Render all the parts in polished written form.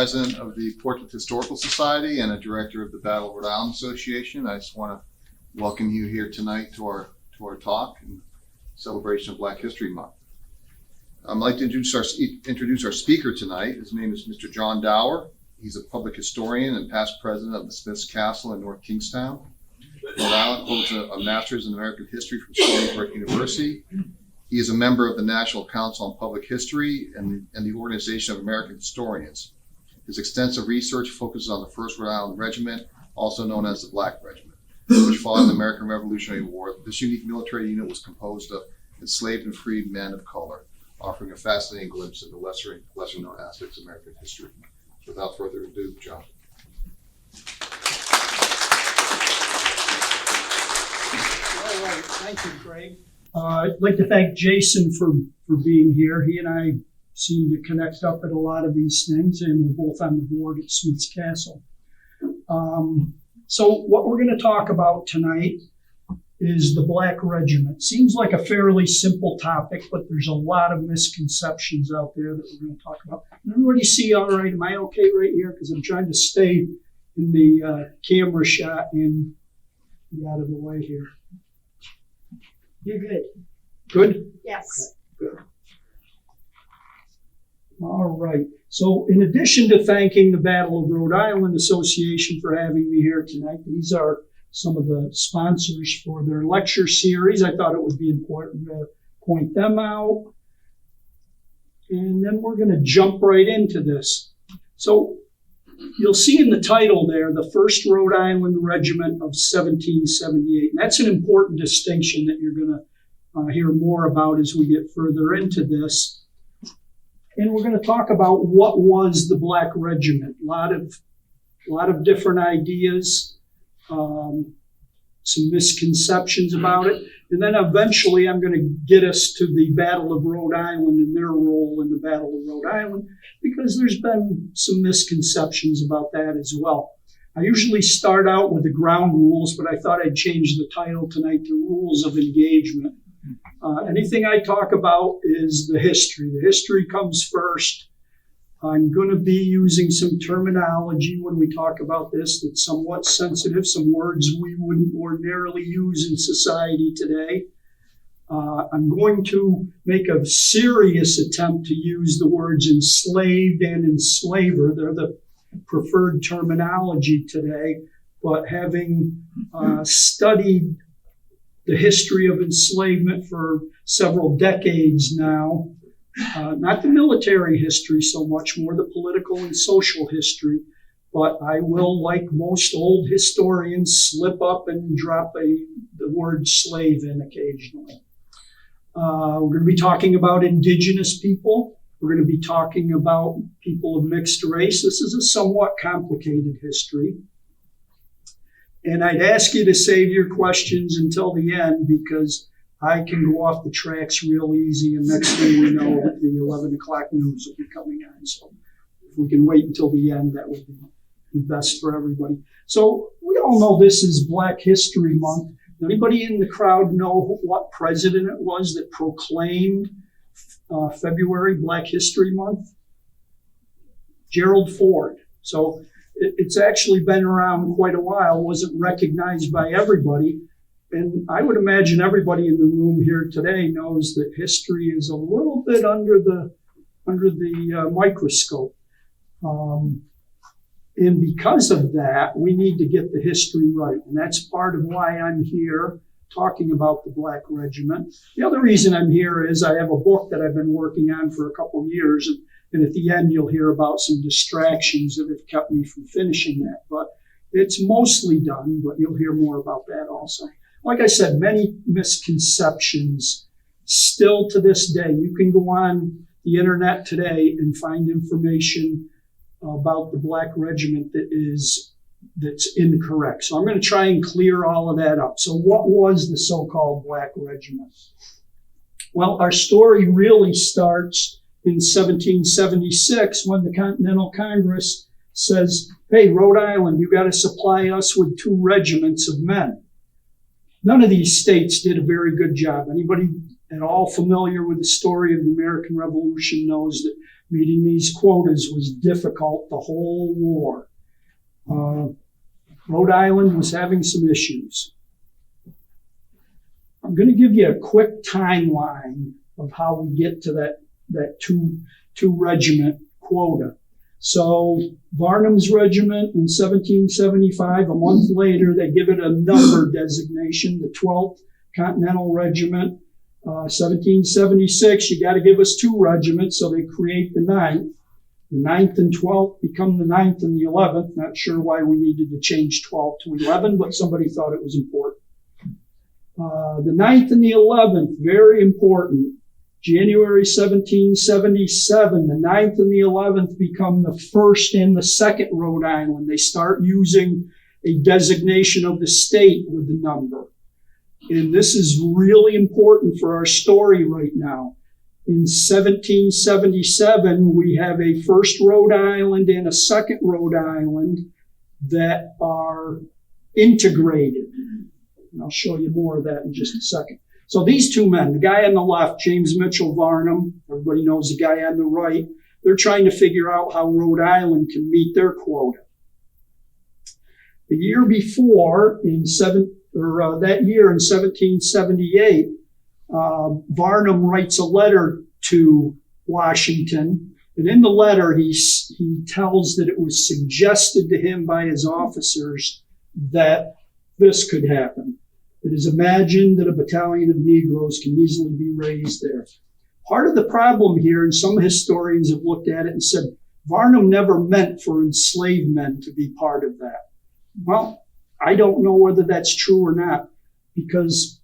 president of the Portrait Historical Society and a director of the Battle of Rhode Island Association. I just want to welcome you here tonight to our talk in celebration of Black History Month. I'd like to introduce our speaker tonight. His name is Mr. John Dower. He's a public historian and past president of the Smith's Castle in North Kingstown, Rhode Island. Holds a master's in American history from Stony Brook University. He is a member of the National Council on Public History and the Organization of American Historians. His extensive research focuses on the First Rhode Island Regiment, also known as the Black Regiment, which fought in the American Revolutionary War. This unique military unit was composed of enslaved and freed men of color, offering a fascinating glimpse of the lesser known aspects of American history. Without further ado, John. All right, thank you, Greg. I'd like to thank Jason for being here. He and I seem to connect up at a lot of these things, and we're both on the board at Smith's Castle. So what we're going to talk about tonight is the Black Regiment. Seems like a fairly simple topic, but there's a lot of misconceptions out there that we're going to talk about. Can everybody see all right? Am I okay right here? Because I'm trying to stay in the camera shot and be out of the way here. You're good. Good? Yes. Good. All right. So in addition to thanking the Battle of Rhode Island Association for having me here tonight, these are some of the sponsors for their lecture series. I thought it would be important to point them out. And then we're going to jump right into this. So you'll see in the title there, the First Rhode Island Regiment of 1778. And that's an important distinction that you're going to hear more about as we get further into this. And we're going to talk about what was the Black Regiment. A lot of different ideas, some misconceptions about it. And then eventually I'm going to get us to the Battle of Rhode Island and their role in the Battle of Rhode Island, because there's been some misconceptions about that as well. I usually start out with the ground rules, but I thought I'd change the title tonight to Rules of Engagement. Anything I talk about is the history. The history comes first. I'm going to be using some terminology when we talk about this that's somewhat sensitive, some words we wouldn't ordinarily use in society today. I'm going to make a serious attempt to use the words enslaved and enslaver. They're the preferred terminology today, but having studied the history of enslavement for several decades now, not the military history so much, more the political and social history, but I will, like most old historians, slip up and drop the word slave in occasionally. We're going to be talking about indigenous people. We're going to be talking about people of mixed race. This is a somewhat complicated history. And I'd ask you to save your questions until the end, because I can go off the tracks real easy, and next thing we know, the 11 o'clock news will be coming on. So if we can wait until the end, that would be best for everybody. So we all know this is Black History Month. Anybody in the crowd know what president it was that proclaimed February Black History Month? Gerald Ford. So it's actually been around quite a while, wasn't recognized by everybody. And I would imagine everybody in the room here today knows that history is a little bit under the microscope. And because of that, we need to get the history right. And that's part of why I'm here talking about the Black Regiment. The other reason I'm here is I have a book that I've been working on for a couple of years. And at the end, you'll hear about some distractions that have kept me from finishing that. But it's mostly done, but you'll hear more about that also. Like I said, many misconceptions still to this day. You can go on the internet today and find information about the Black Regiment that's incorrect. So I'm going to try and clear all of that up. So what was the so-called Black Regiment? Well, our story really starts in 1776 when the Continental Congress says, hey, Rhode Island, you got to supply us with 2 regiments of men. None of these states did a very good job. Anybody at all familiar with the story of the American Revolution knows that meeting these quotas was difficult the whole war. Rhode Island was having some issues. I'm going to give you a quick timeline of how we get to that two regiment quota. So Varnum's regiment in 1775, a month later, they give it a number designation, the 12th Continental Regiment. 1776, you got to give us 2 regiments, so they create the 9th. The 9th and 12th become the 9th and the 11th. Not sure why we needed to change 12 to 11, but somebody thought it was important. The 9th and the 11th, very important. January 1777, the 9th and the 11th become the 1st and the 2nd Rhode Island. They start using a designation of the state with the number. And this is really important for our story right now. In 1777, we have a 1st Rhode Island and a 2nd Rhode Island that are integrated. And I'll show you more of that in just a second. So these 2 men, the guy on the left, James Mitchell Varnum, everybody knows the guy on the right, they're trying to figure out how Rhode Island can meet their quota. The year before, that year in 1778, Varnum writes a letter to Washington, and in the letter he tells that it was suggested to him by his officers that this could happen. It is imagined that a battalion of Negroes can easily be raised there. Part of the problem here, and some historians have looked at it and said, Varnum never meant for enslaved men to be part of that. Well, I don't know whether that's true or not, because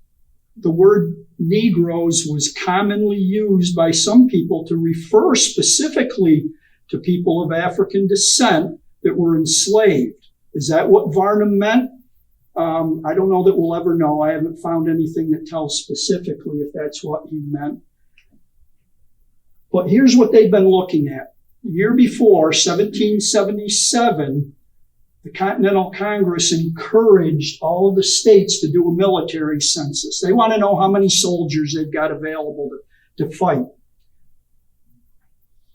the word Negroes was commonly used by some people to refer specifically to people of African descent that were enslaved. Is that what Varnum meant? I don't know that we'll ever know. I haven't found anything that tells specifically if that's what he meant. But here's what they've been looking at. The year before, 1777, the Continental Congress encouraged all of the states to do a military census. They want to know how many soldiers they've got available to fight.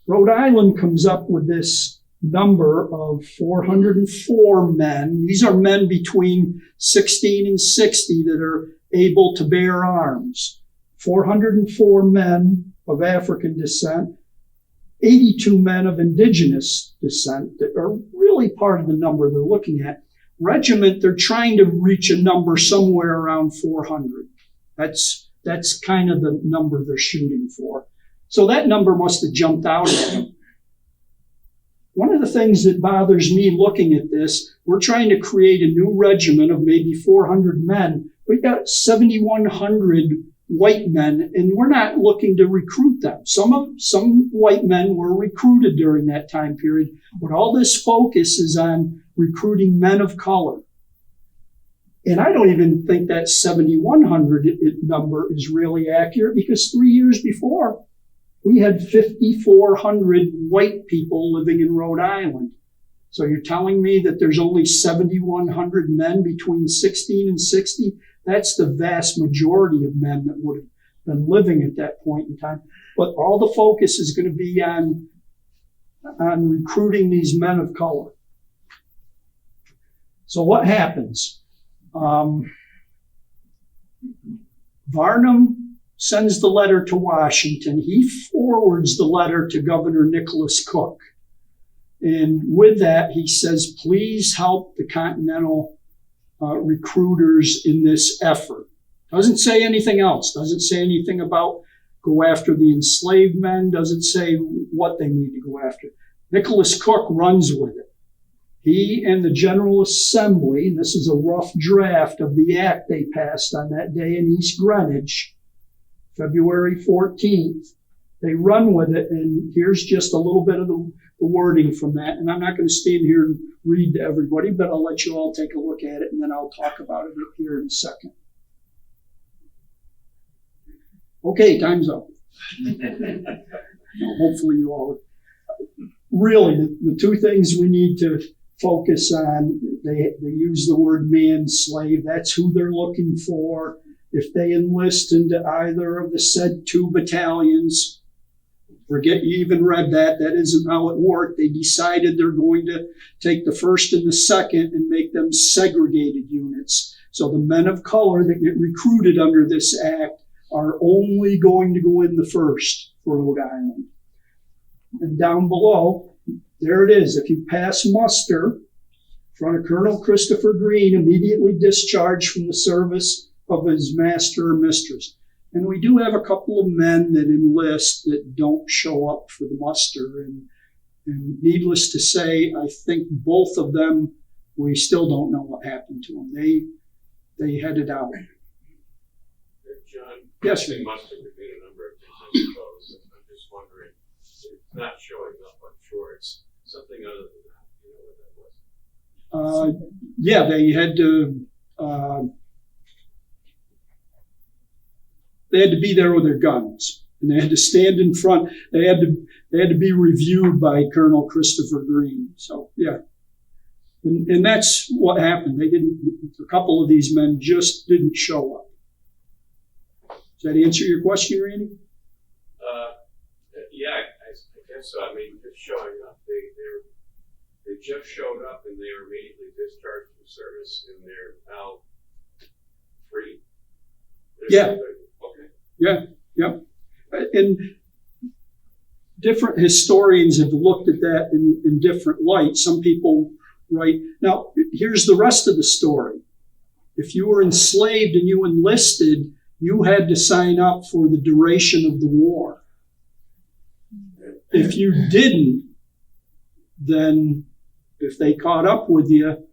Rhode Island comes up with this number of 404 men. These are men between 16 and 60 that are able to bear arms. 404 men of African descent, 82 men of indigenous descent that are really part of the number they're looking at. Regiment, they're trying to reach a number somewhere around 400. That's kind of the number they're shooting for. So that number must have jumped out at them. One of the things that bothers me looking at this, we're trying to create a new regiment of maybe 400 men. We've got 7,100 white men, and we're not looking to recruit them. Some white men were recruited during that time period, but all this focus is on recruiting men of color. And I don't even think that 7,100 number is really accurate, because 3 years before, we had 5,400 white people living in Rhode Island. So you're telling me that there's only 7,100 men between 16 and 60? That's the vast majority of men that would have been living at that point in time. But all the focus is going to be on recruiting these men of color. So what happens? Varnum sends the letter to Washington. He forwards the letter to Governor Nicholas Cook. And with that, he says, please help the Continental recruiters in this effort. Doesn't say anything else. Doesn't say anything about go after the enslaved men. Doesn't say what they need to go after. Nicholas Cook runs with it. He and the General Assembly, and this is a rough draft of the act they passed on that day in East Greenwich, February 14th, they run with it, and here's just a little bit of the wording from that. And I'm not going to stand here and read to everybody, but I'll let you all take a look at it, and then I'll talk about it here in a second. Okay, time's up. Hopefully you all... Really, the 2 things we need to focus on, they use the word man slave. That's who they're looking for. if they enlist into either of the said 2 battalions, forget you even read that. That isn't how it worked. They decided they're going to take the 1st and the 2nd and make them segregated units. So the men of color that get recruited under this act are only going to go in the 1st for Rhode Island. And down below, there it is. If you pass muster, in front of Colonel Christopher Green, immediately discharged from the service of his master or mistress. And we do have a couple of men that enlist that don't show up for the muster. And needless to say, I think both of them, we still don't know what happened to them. They headed out. John, Yes, they must have been a number of things, I suppose. I'm just wondering, it's not showing up, I'm sure it's something other than that. You know what that was? Yeah, they had to be there with their guns, and they had to stand in front. They had to be reviewed by Colonel Christopher Green. So yeah, and that's what happened. They didn't. A couple of these men just didn't show up. Does that answer your question, Randy? Yeah, I guess so. I mean, just showing up, they just showed up and they were immediately discharged from service and they're now free. Yeah. Okay. Yeah. And different historians have looked at that in different lights. Some people write. Now, here's the rest of the story. If you were enslaved and you enlisted, you had to sign up for the duration of the war. If you didn't, then if they caught up with you,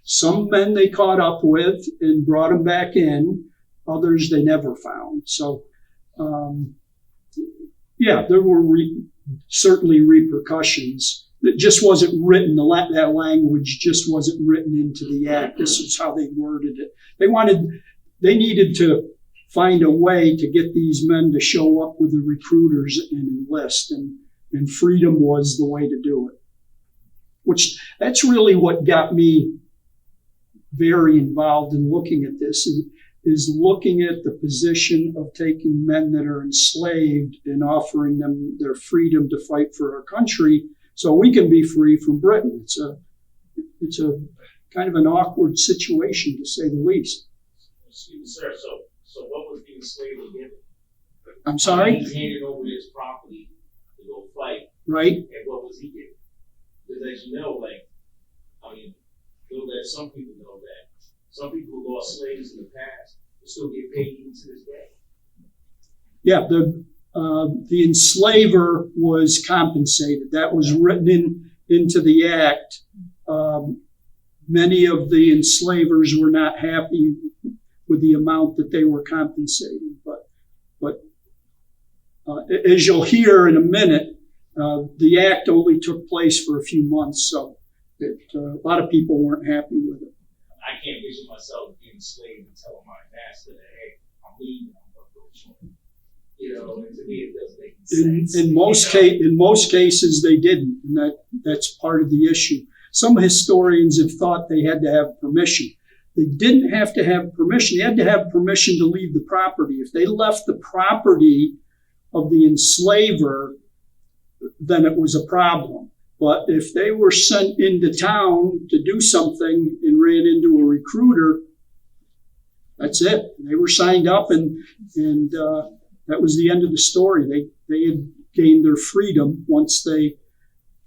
some men they caught up with and brought them back in, others they never found. So, yeah, there were certainly repercussions. It just wasn't written, that language just wasn't written into the act. This is how they worded it. They needed to find a way to get these men to show up with the recruiters and enlist, and freedom was the way to do it. Which, that's really what got me very involved in looking at this, is looking at the position of taking men that are enslaved and offering them their freedom to fight for our country so we can be free from Britain. It's a kind of an awkward situation, to say the least. Excuse me, sir, so what was the enslaver given? I'm sorry? He handed over his property to go fight, Right? and what was he given? Because as you know, some people know that. Some people who lost slaves in the past will still get paid even to this day. Yeah, the enslaver was compensated. That was written into the act. Many of the enslavers were not happy with the amount that they were compensated. But as you'll hear in a minute, the act only took place for a few months, so a lot of people weren't happy with it. I can't vision myself being enslaved and telling my master that, hey, I'm leaving, I'm going to go somewhere. You know, and to me it doesn't make sense. In most cases, they didn't, and that's part of the issue. Some historians have thought they had to have permission. They didn't have to have permission. They had to have permission to leave the property. If they left the property of the enslaver, then it was a problem. But if they were sent into town to do something and ran into a recruiter, that's it. They were signed up, and that was the end of the story. They had gained their freedom once they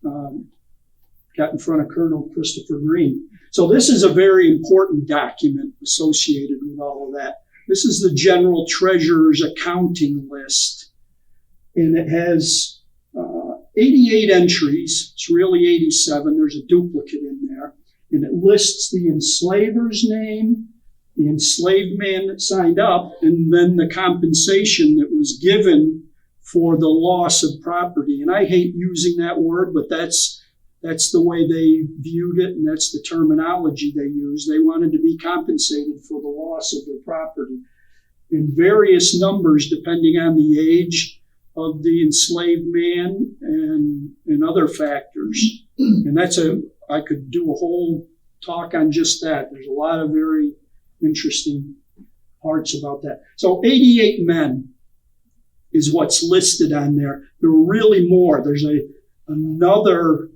got in front of Colonel Christopher Green. So this is a very important document associated with all of that. This is the General Treasurer's accounting list, and it has 88 entries. It's really 87. There's a duplicate in there, and it lists the enslaver's name, the enslaved man that signed up, and then the compensation that was given for the loss of property. And I hate using that word, but that's the way they viewed it, and that's the terminology they used. They wanted to be compensated for the loss of their property in various numbers depending on the age of the enslaved man and other factors. And I could do a whole talk on just that. There's a lot of very interesting parts about that. So 88 men is what's listed on there. There were really more. There's another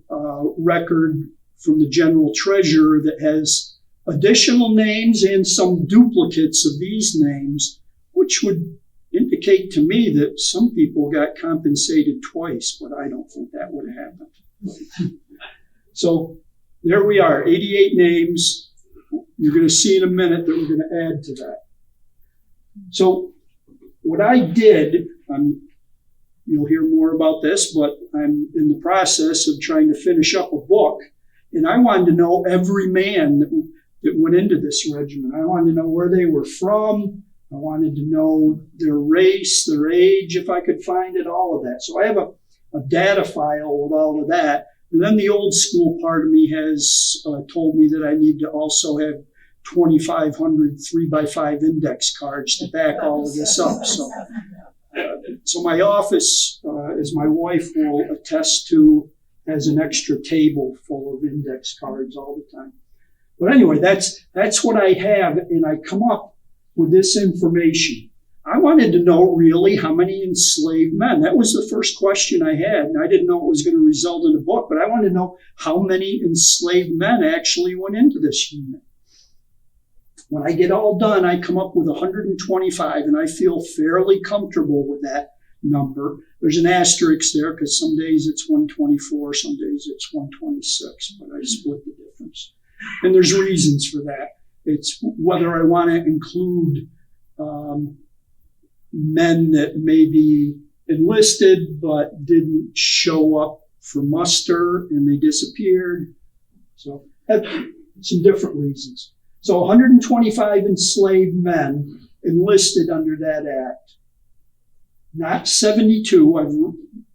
record from the general treasurer that has additional names and some duplicates of these names, which would indicate to me that some people got compensated twice, but I don't think that would have happened. So there we are, 88 names. You're going to see in a minute that we're going to add to that. So what I did, you'll hear more about this, but I'm in the process of trying to finish up a book, and I wanted to know every man that went into this regiment. I wanted to know where they were from. I wanted to know their race, their age, if I could find it, all of that. So I have a data file with all of that. And then the old school part of me has told me that I need to also have 2,500 3x5 index cards to back all of this up. So my office, as my wife will attest to, has an extra table full of index cards all the time. But anyway, that's what I have, and I come up with this information. I wanted to know really how many enslaved men. That was the first question I had, and I didn't know it was going to result in a book, but I wanted to know how many enslaved men actually went into this unit. When I get all done, I come up with 125, and I feel fairly comfortable with that number. There's an asterisk there because some days it's 124, some days it's 126, but I split the difference. And there's reasons for that. It's whether I want to include men that may be enlisted but didn't show up for muster and they disappeared. So some different reasons. So 125 enslaved men enlisted under that act. Not 72. I've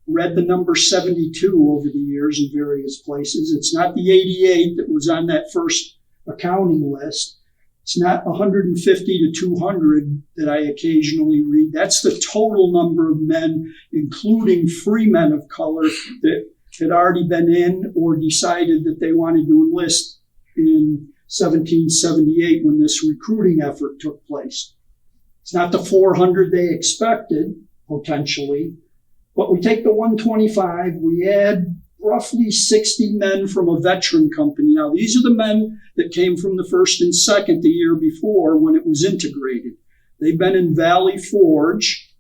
read the number 72 over the years in various places. It's not the 88 that was on that first accounting list. It's not 150 to 200 that I occasionally read. That's the total number of men, including free men of color that had already been in or decided that they wanted to enlist in 1778 when this recruiting effort took place. It's not the 400 they expected, potentially, but we take the 125, we add roughly 60 men from a veteran company. Now, these are the men that came from the 1st and 2nd the year before when it was integrated. They've been in Valley Forge.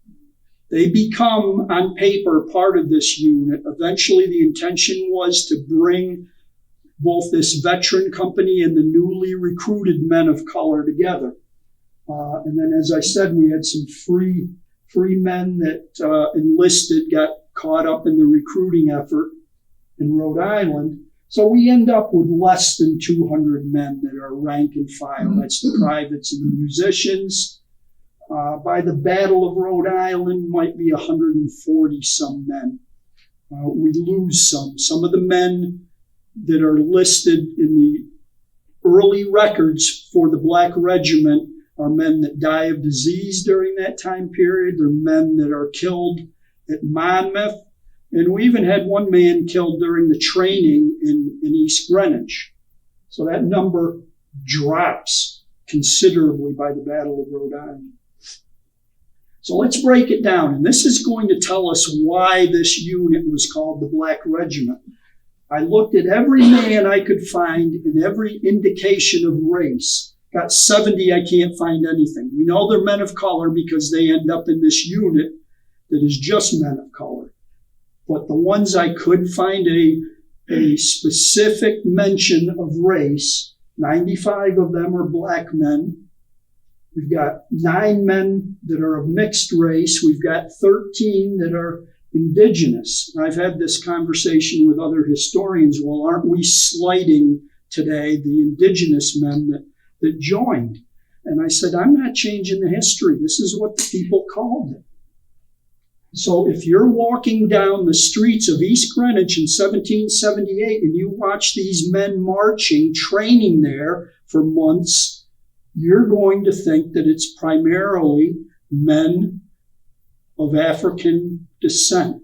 They become, on paper, part of this unit. Eventually, the intention was to bring both this veteran company and the newly recruited men of color together. And then, as I said, we had some free men that enlisted, got caught up in the recruiting effort in Rhode Island. So we end up with less than 200 men that are rank and file. That's the privates and the musicians. By the Battle of Rhode Island, might be 140 some men. We lose some. Some of the men that are listed in the early records for the Black Regiment are men that die of disease during that time period. They're men that are killed at Monmouth. And we even had one man killed during the training in East Greenwich. So that number drops considerably by the Battle of Rhode Island. So let's break it down. And this is going to tell us why this unit was called the Black Regiment. I looked at every man I could find in every indication of race. Got 70, I can't find anything. We know they're men of color because they end up in this unit that is just men of color. But the ones I could find a specific mention of race, 95 of them are black men. We've got 9 men that are of mixed race. We've got 13 that are indigenous. I've had this conversation with other historians. Well, aren't we slighting today the indigenous men that joined? And I said, I'm not changing the history. This is what the people called it. So if you're walking down the streets of East Greenwich in 1778 and you watch these men marching, training there for months, you're going to think that it's primarily men of African descent.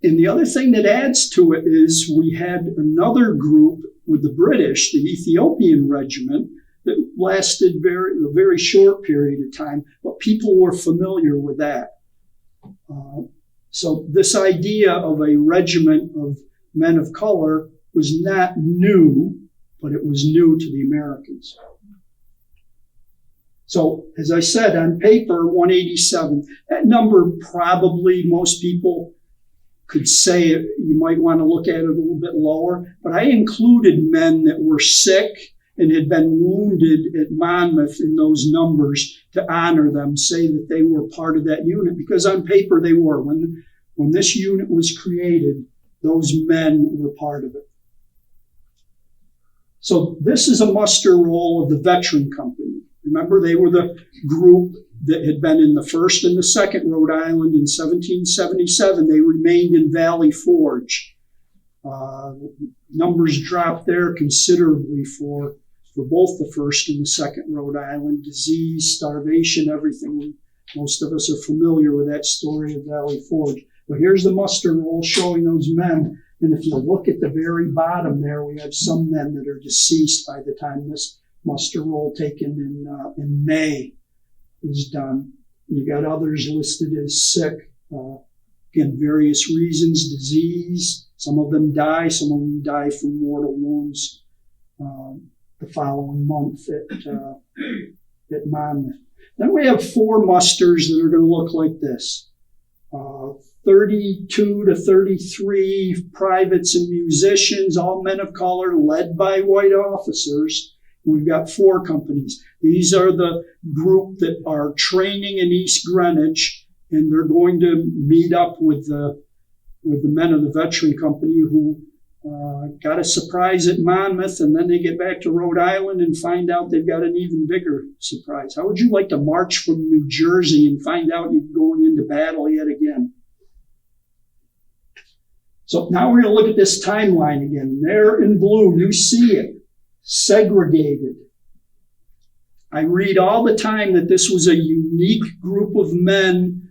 And the other thing that adds to it is we had another group with the British, the Ethiopian Regiment, that lasted a very short period of time, but people were familiar with that. So this idea of a regiment of men of color was not new, but it was new to the Americans. So, as I said, on paper, 187. That number probably most people could say it, you might want to look at it a little bit lower, but I included men that were sick and had been wounded at Monmouth in those numbers to honor them, say that they were part of that unit, because on paper they were. When this unit was created, those men were part of it. So this is a muster roll of the veteran company. Remember, they were the group that had been in the 1st and the 2nd Rhode Island in 1777. They remained in Valley Forge. Numbers dropped there considerably for both the 1st and the 2nd Rhode Island. Disease, starvation, everything. Most of us are familiar with that story of Valley Forge. But here's the muster roll showing those men. And if you look at the very bottom there, we have some men that are deceased by the time this muster roll taken in May is done. You got others listed as sick. Again, various reasons, disease. Some of them die. Some of them die from mortal wounds the following month at Monmouth. Then we have 4 musters that are going to look like this. 32 to 33 privates and musicians, all men of color, led by white officers. We've got 4 companies. These are the group that are training in East Greenwich, and they're going to meet up with the men of the veteran company who got a surprise at Monmouth, and then they get back to Rhode Island and find out they've got an even bigger surprise. How would you like to march from New Jersey and find out you're going into battle yet again? So now we're going to look at this timeline again. There in blue, you see it. Segregated. I read all the time that this was a unique group of men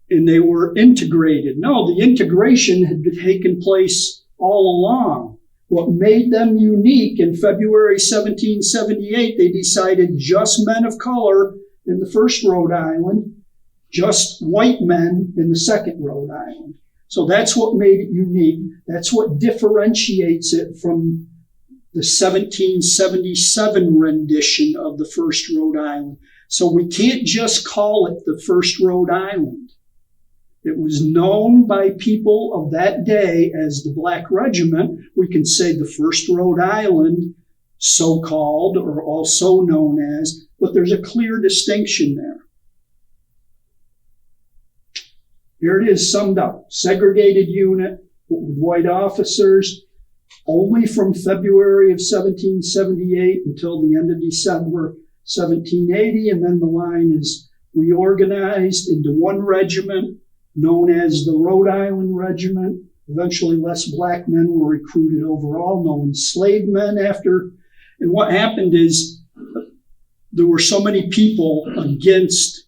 and they were integrated. No, the integration had taken place all along. What made them unique in February 1778, they decided just men of color in the 1st Rhode Island, just white men in the 2nd Rhode Island. So that's what made it unique. That's what differentiates it from the 1777 rendition of the 1st Rhode Island. So we can't just call it the 1st Rhode Island. It was known by people of that day as the Black Regiment. We can say the 1st Rhode Island, so-called, or also known as, but there's a clear distinction there. Here it is summed up. Segregated unit with white officers, only from February of 1778 until the end of December 1780, and then the line is reorganized into one regiment known as the Rhode Island Regiment. Eventually less black men were recruited overall, no enslaved men after. And what happened is there were so many people against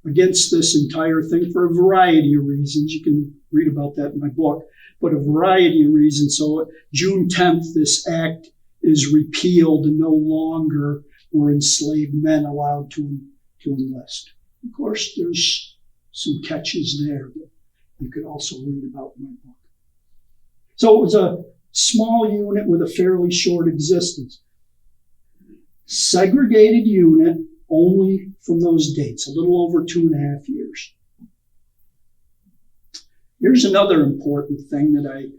this entire thing for a variety of reasons. You can read about that in my book, but a variety of reasons. So June 10th, this act is repealed and no longer were enslaved men allowed to enlist. Of course, there's some catches there that you could also read about in my book. So it was a small unit with a fairly short existence. Segregated unit only from those dates, a little over 2.5 years. Here's another important thing that I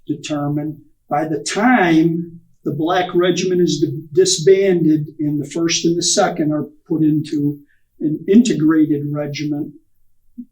determined. By the time the Black Regiment is disbanded and the 1st and the 2nd are put into an integrated regiment,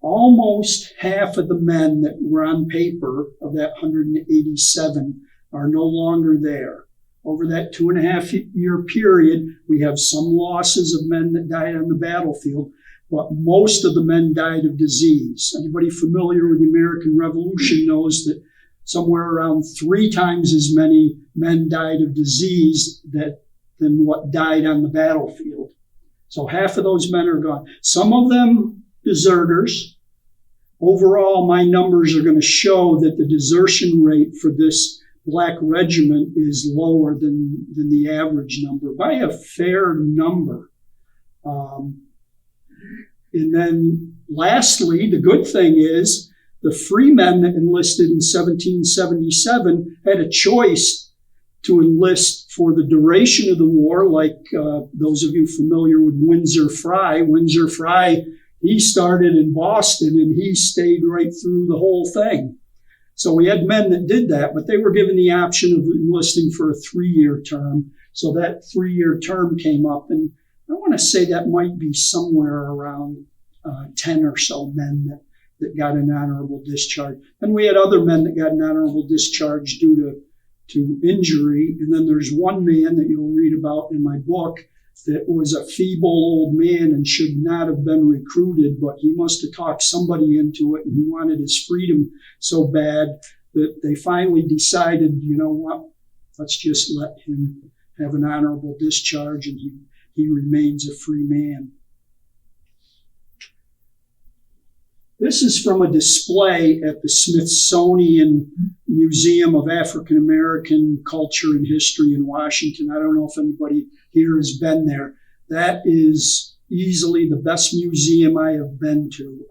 almost half of the men that were on paper of that 187 are no longer there. Over that 2.5 year period, we have some losses of men that died on the battlefield, but most of the men died of disease. Anybody familiar with the American Revolution knows that somewhere around 3 times as many men died of disease than what died on the battlefield. So half of those men are gone. Some of them deserters. Overall, my numbers are going to show that the desertion rate for this black regiment is lower than the average number by a fair number. And then lastly, the good thing is the freemen that enlisted in 1777 had a choice to enlist for the duration of the war, like those of you familiar with Windsor Fry. Windsor Fry, he started in Boston and he stayed right through the whole thing. So we had men that did that, but they were given the option of enlisting for a 3-year term. So that 3-year term came up, and I want to say that might be somewhere around 10 or so men that got an honorable discharge. And we had other men that got an honorable discharge due to injury. And then there's one man that you'll read about in my book that was a feeble old man and should not have been recruited, but he must have talked somebody into it, and he wanted his freedom so bad that they finally decided, you know what, let's just let him have an honorable discharge, and he remains a free man. This is from a display at the Smithsonian Museum of African American Culture and History in Washington. I don't know if anybody here has been there. That is easily the best museum I have been to.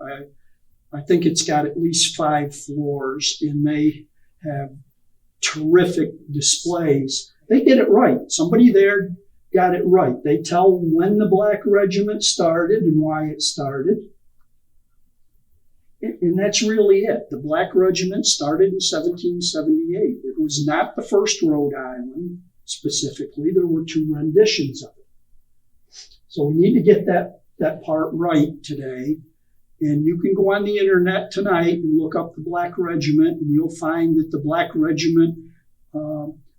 I think it's got at least 5 floors, and they have terrific displays. They did it right. Somebody there got it right. They tell when the Black Regiment started and why it started. And that's really it. The Black Regiment started in 1778. It was not the First Rhode Island specifically. There were 2 renditions of it. So we need to get that part right today. And you can go on the internet tonight and look up the Black Regiment, and you'll find that the Black Regiment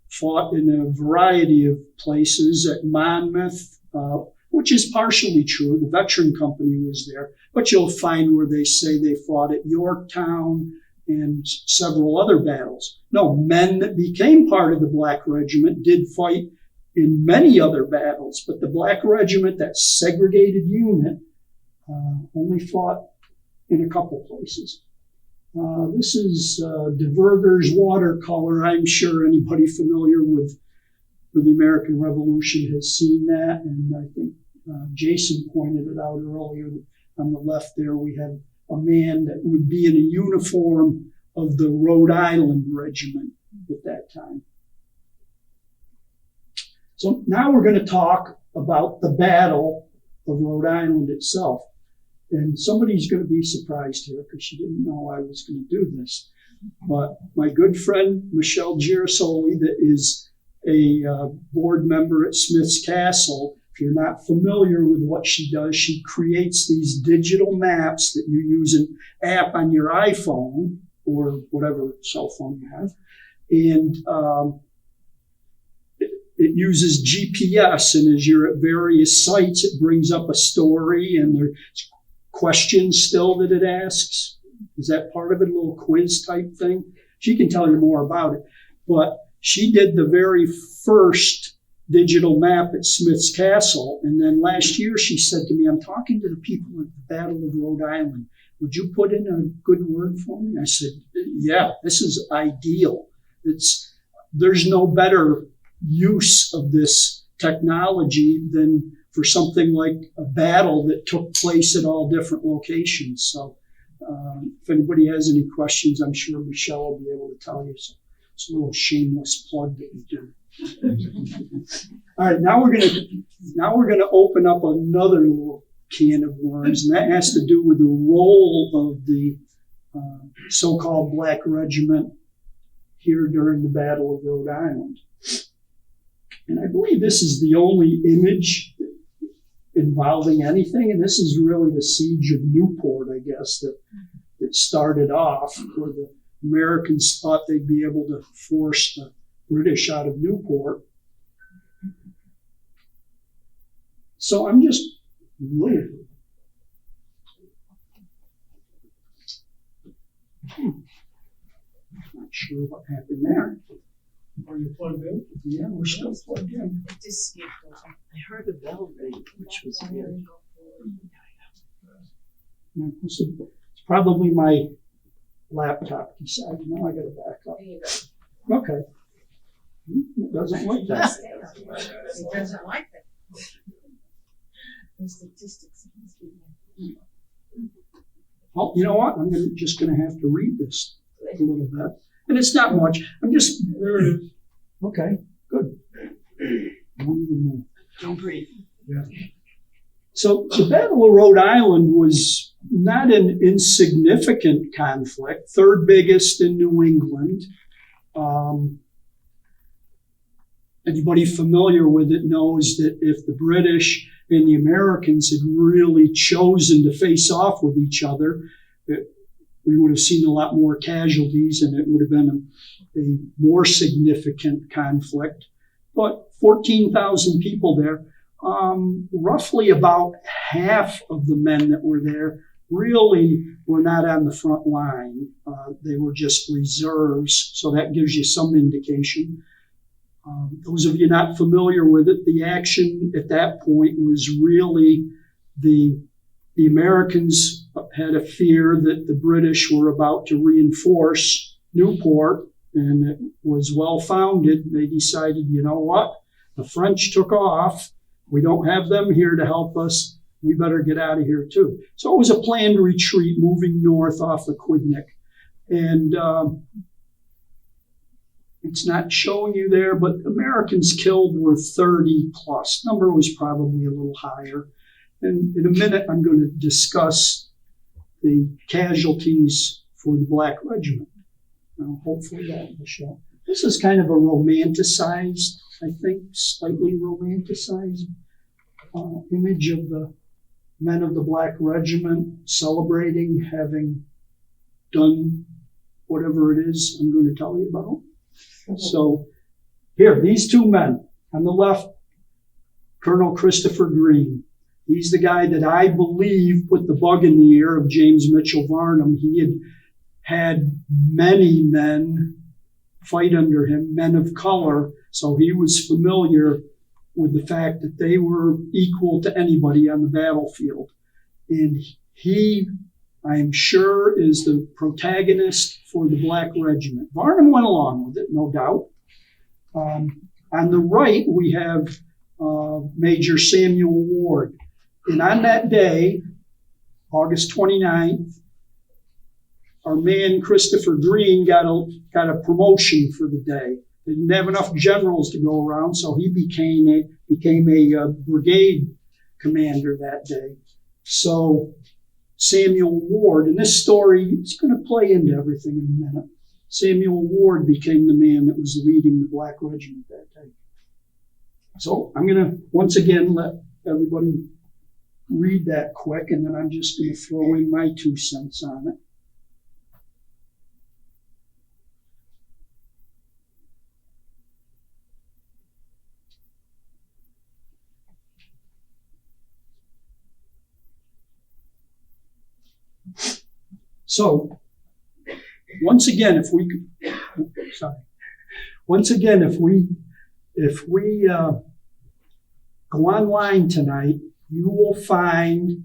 fought in a variety of places at Monmouth, which is partially true. The veteran company was there, but you'll find where they say they fought at Yorktown and several other battles. No, men that became part of the Black Regiment did fight in many other battles, but the Black Regiment, that segregated unit, only fought in a couple places. This is de Verger's watercolor. I'm sure anybody familiar with the American Revolution has seen that, and I think Jason pointed it out earlier. On the left there, we have a man that would be in a uniform of the Rhode Island Regiment at that time. So now we're going to talk about the Battle of Rhode Island itself. And somebody's going to be surprised here because she didn't know I was going to do this. But my good friend, Michelle Girasoli, that is a board member at Smith's Castle, if you're not familiar with what she does, she creates these digital maps that you use an app on your iPhone or whatever cell phone you have. And it uses GPS, and as you're at various sites, it brings up a story, and there's questions still that it asks. Is that part of it, a little quiz type thing? She can tell you more about it. But she did the very first digital map at Smith's Castle, and then last year she said to me, I'm talking to the people at the Battle of Rhode Island. Would you put in a good word for me? I said, yeah, this is ideal. There's no better use of this technology than for something like a battle that took place at all different locations. So if anybody has any questions, I'm sure Michelle will be able to tell you. So it's a little shameless plug that we do. All right, now we're gonna open up another little can of worms, and that has to do with the role of the so-called Black Regiment here during the Battle of Rhode Island. And I believe this is the only image involving anything, and this is really the siege of Newport, I guess, that started off, where the Americans thought they'd be able to force the British out of Newport. So I'm just really not sure what happened there. Are you plugged in? Yeah, we're still plugged in. It just skipped over. I heard a bell ring, which was weird. Yeah, it's probably my laptop decided. Now I got to back up. There you go. Okay. It doesn't like that. It doesn't like that. The statistics. Well, you know what? Just gonna have to read this a little bit. And it's not much. There it is. Okay, good. Don't breathe. So the Battle of Rhode Island was not an insignificant conflict, third biggest in New England. Anybody familiar with it knows that if the British and the Americans had really chosen to face off with each other, we would have seen a lot more casualties and it would have been a more significant conflict. But 14,000 people there, roughly about half of the men that were there really were not on the front line. They were just reserves, so that gives you some indication. Those of you not familiar with it, the action at that point was really the Americans had a fear that the British were about to reinforce Newport, and it was well founded. They decided, you know what? The French took off. We don't have them here to help us. We better get out of here too. So it was a planned retreat moving north off the Quidnick. And it's not showing you there, but Americans killed were 30 plus. Number was probably a little higher. And in a minute, I'm going to discuss the casualties for the Black Regiment. Now, hopefully that will show. This is kind of a romanticized, I think, slightly romanticized image of the men of the Black Regiment celebrating having done whatever it is I'm going to tell you about. So here, these two men. On the left, Colonel Christopher Green. He's the guy that I believe put the bug in the ear of James Mitchell Varnum. He had many men fight under him, men of color, so he was familiar with the fact that they were equal to anybody on the battlefield. And he, I'm sure, is the protagonist for the Black Regiment. Varnum went along with it, no doubt. On the right, we have Major Samuel Ward. And on that day, August 29th, our man Christopher Green got a promotion for the day. They didn't have enough generals to go around, so he became a brigade commander that day. So Samuel Ward, and this story is going to play into everything in a minute. Samuel Ward became the man that was leading the Black Regiment that day. So I'm going to once again let everybody read that quick, and then I'm just going to throw in my 2 cents on it. So, once again, if we go online tonight, you will find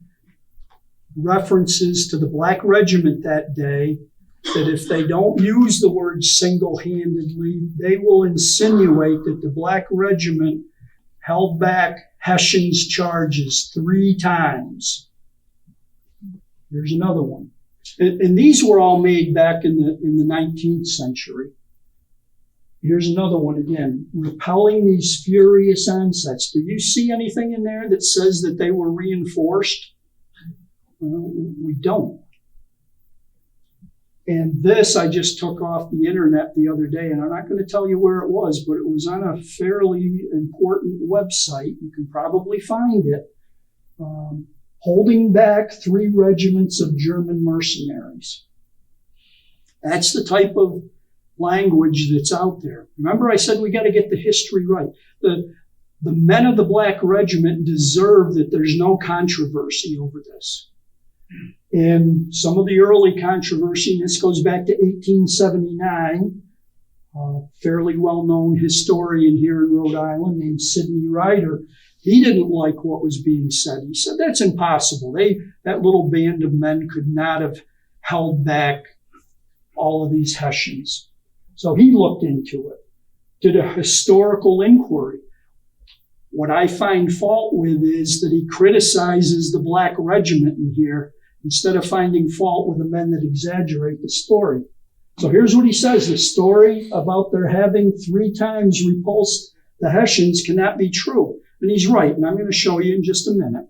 references to the Black Regiment that day that if they don't use the word single-handedly, they will insinuate that the Black Regiment held back Hessian's charges 3 times. Here's another one. And these were all made back in the 19th century. Here's another one again. Repelling these furious onsets. Do you see anything in there that says that they were reinforced? Well, we don't. And this I just took off the internet the other day, and I'm not going to tell you where it was, but it was on a fairly important website. You can probably find it. Holding back 3 regiments of German mercenaries. That's the type of language that's out there. Remember I said we got to get the history right. The men of the Black Regiment deserve that there's no controversy over this. And some of the early controversy, and this goes back to 1879, a fairly well-known historian here in Rhode Island named Sidney Ryder, he didn't like what was being said. He said, that's impossible. That little band of men could not have held back all of these Hessians. So he looked into it. did a historical inquiry. What I find fault with is that he criticizes the Black Regiment in here instead of finding fault with the men that exaggerate the story. So here's what he says. The story about their having 3 times repulsed the Hessians cannot be true. And he's right, and I'm going to show you in just a minute.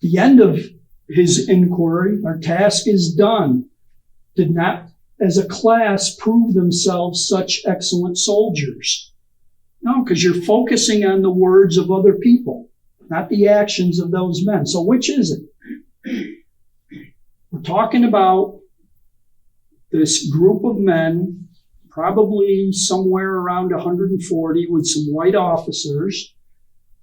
The end of his inquiry, our task is done, did not, as a class, prove themselves such excellent soldiers. No, because you're focusing on the words of other people, not the actions of those men. So which is it? We're talking about this group of men, probably somewhere around 140 with some white officers,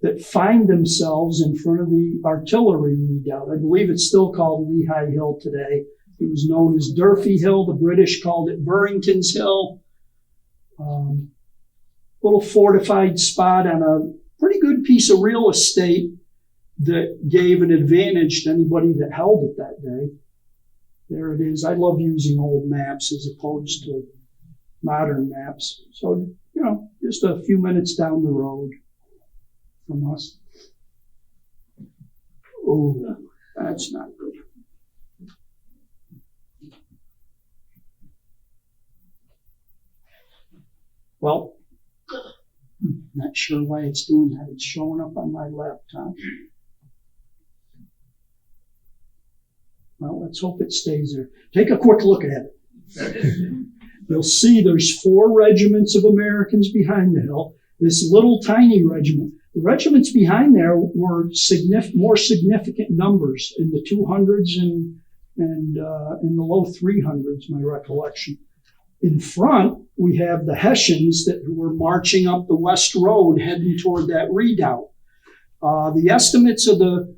that find themselves in front of the artillery redoubt. I believe it's still called Lehigh Hill today. It was known as Durfee Hill. The British called it Burrington's Hill. Little fortified spot on a pretty good piece of real estate that gave an advantage to anybody that held it that day. There it is. I love using old maps as opposed to modern maps. So, just a few minutes down the road from us. Oh, that's not good. Well, not sure why it's doing that. It's showing up on my laptop. Well, let's hope it stays there. Take a quick look at it. You'll see there's 4 regiments of Americans behind the hill. This little tiny regiment. The regiments behind there were more significant numbers in the 200s and in the low 300s, my recollection. In front, we have the Hessians that were marching up the West Road heading toward that redoubt. The estimates of the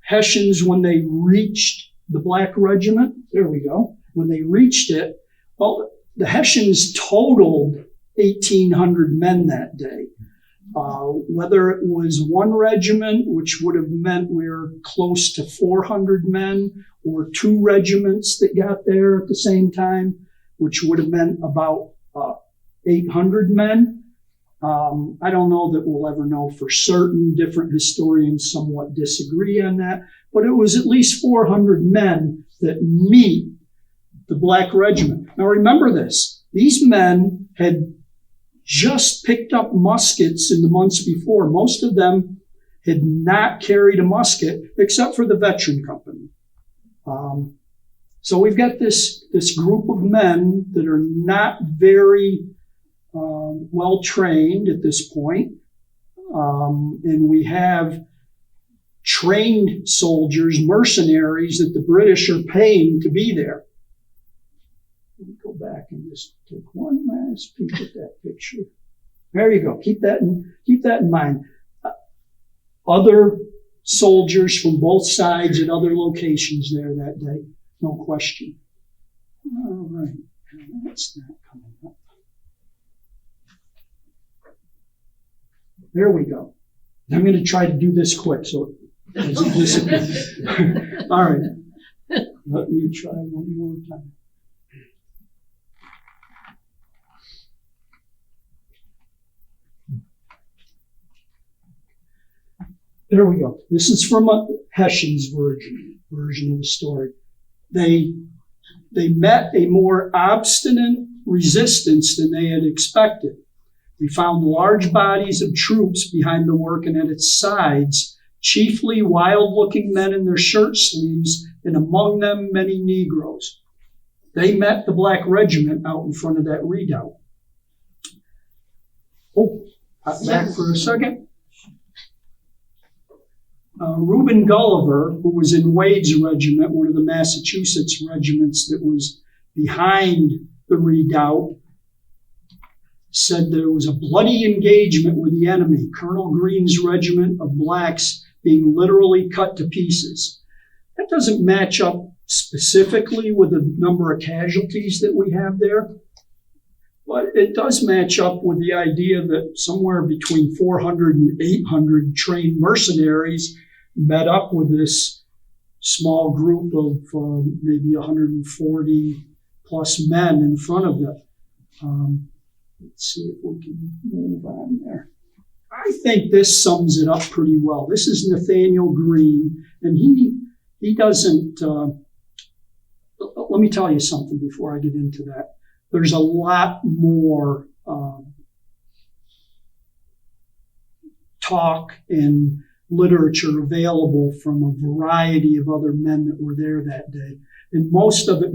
Hessians when they reached the Black Regiment, there we go, when they reached it, well, the Hessians totaled 1,800 men that day. Whether it was one regiment, which would have meant we were close to 400 men, or 2 regiments that got there at the same time, which would have meant about 800 men. I don't know that we'll ever know for certain. Different historians somewhat disagree on that. But it was at least 400 men that meet the Black Regiment. Now remember this. These men had just picked up muskets in the months before. Most of them had not carried a musket except for the veteran company. So we've got this group of men that are not very well trained at this point. And we have trained soldiers, mercenaries that the British are paying to be there. Let me go back and just take one last peek at that picture. There you go. Keep that in mind. Other soldiers from both sides at other locations there that day. No question. All right. That's not coming up. There we go. I'm going to try to do this quick so it doesn't disappear. All right. Let me try one more time. There we go. This is from Hessian's version of the story. They met a more obstinate resistance than they had expected. They found large bodies of troops behind the work and at its sides, chiefly wild-looking men in their shirt sleeves, and among them many Negroes. They met the Black Regiment out in front of that redoubt. Oh, back for a second. Reuben Gulliver, who was in Wade's regiment, one of the Massachusetts regiments that was behind the redoubt, said there was a bloody engagement with the enemy, Colonel Green's regiment of blacks being literally cut to pieces. That doesn't match up specifically with the number of casualties that we have there, but it does match up with the idea that somewhere between 400 and 800 trained mercenaries met up with this small group of maybe 140 plus men in front of them. Let's see if we can move on there. I think this sums it up pretty well. This is Nathaniel Green, and he doesn't, let me tell you something before I get into that. There's a lot more talk and literature available from a variety of other men that were there that day. And most of it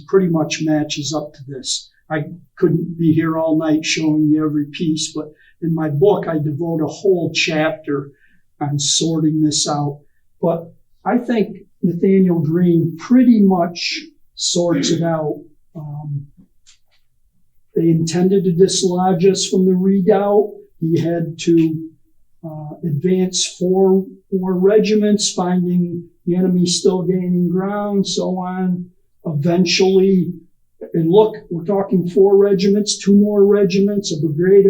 pretty much matches up to this. I couldn't be here all night showing you every piece, but in my book, I devote a whole chapter on sorting this out. But I think Nathaniel Green pretty much sorts it out. They intended to dislodge us from the redoubt. He had to advance four regiments, finding the enemy still gaining ground, so on. Eventually, and look, we're talking 4 regiments, 2 more regiments, a brigade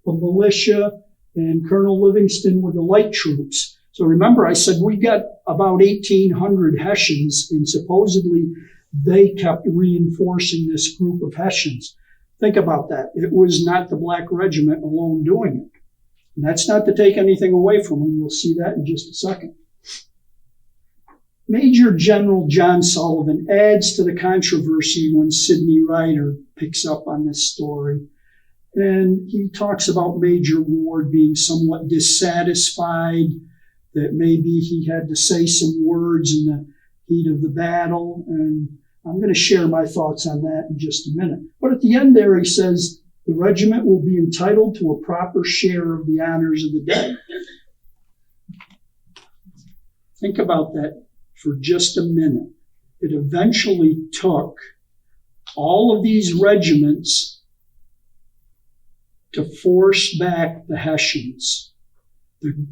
of militia, and Colonel Livingston with the light troops. So remember, I said we got about 1,800 Hessians, and supposedly they kept reinforcing this group of Hessians. Think about that. It was not the Black Regiment alone doing it. And that's not to take anything away from them. You'll see that in just a second. Major General John Sullivan adds to the controversy when Sidney Ryder picks up on this story. And he talks about Major Ward being somewhat dissatisfied, that maybe he had to say some words in the heat of the battle. And I'm going to share my thoughts on that in just a minute. But at the end there, he says, the regiment will be entitled to a proper share of the honors of the day. Think about that for just a minute. It eventually took all of these regiments to force back the Hessians. The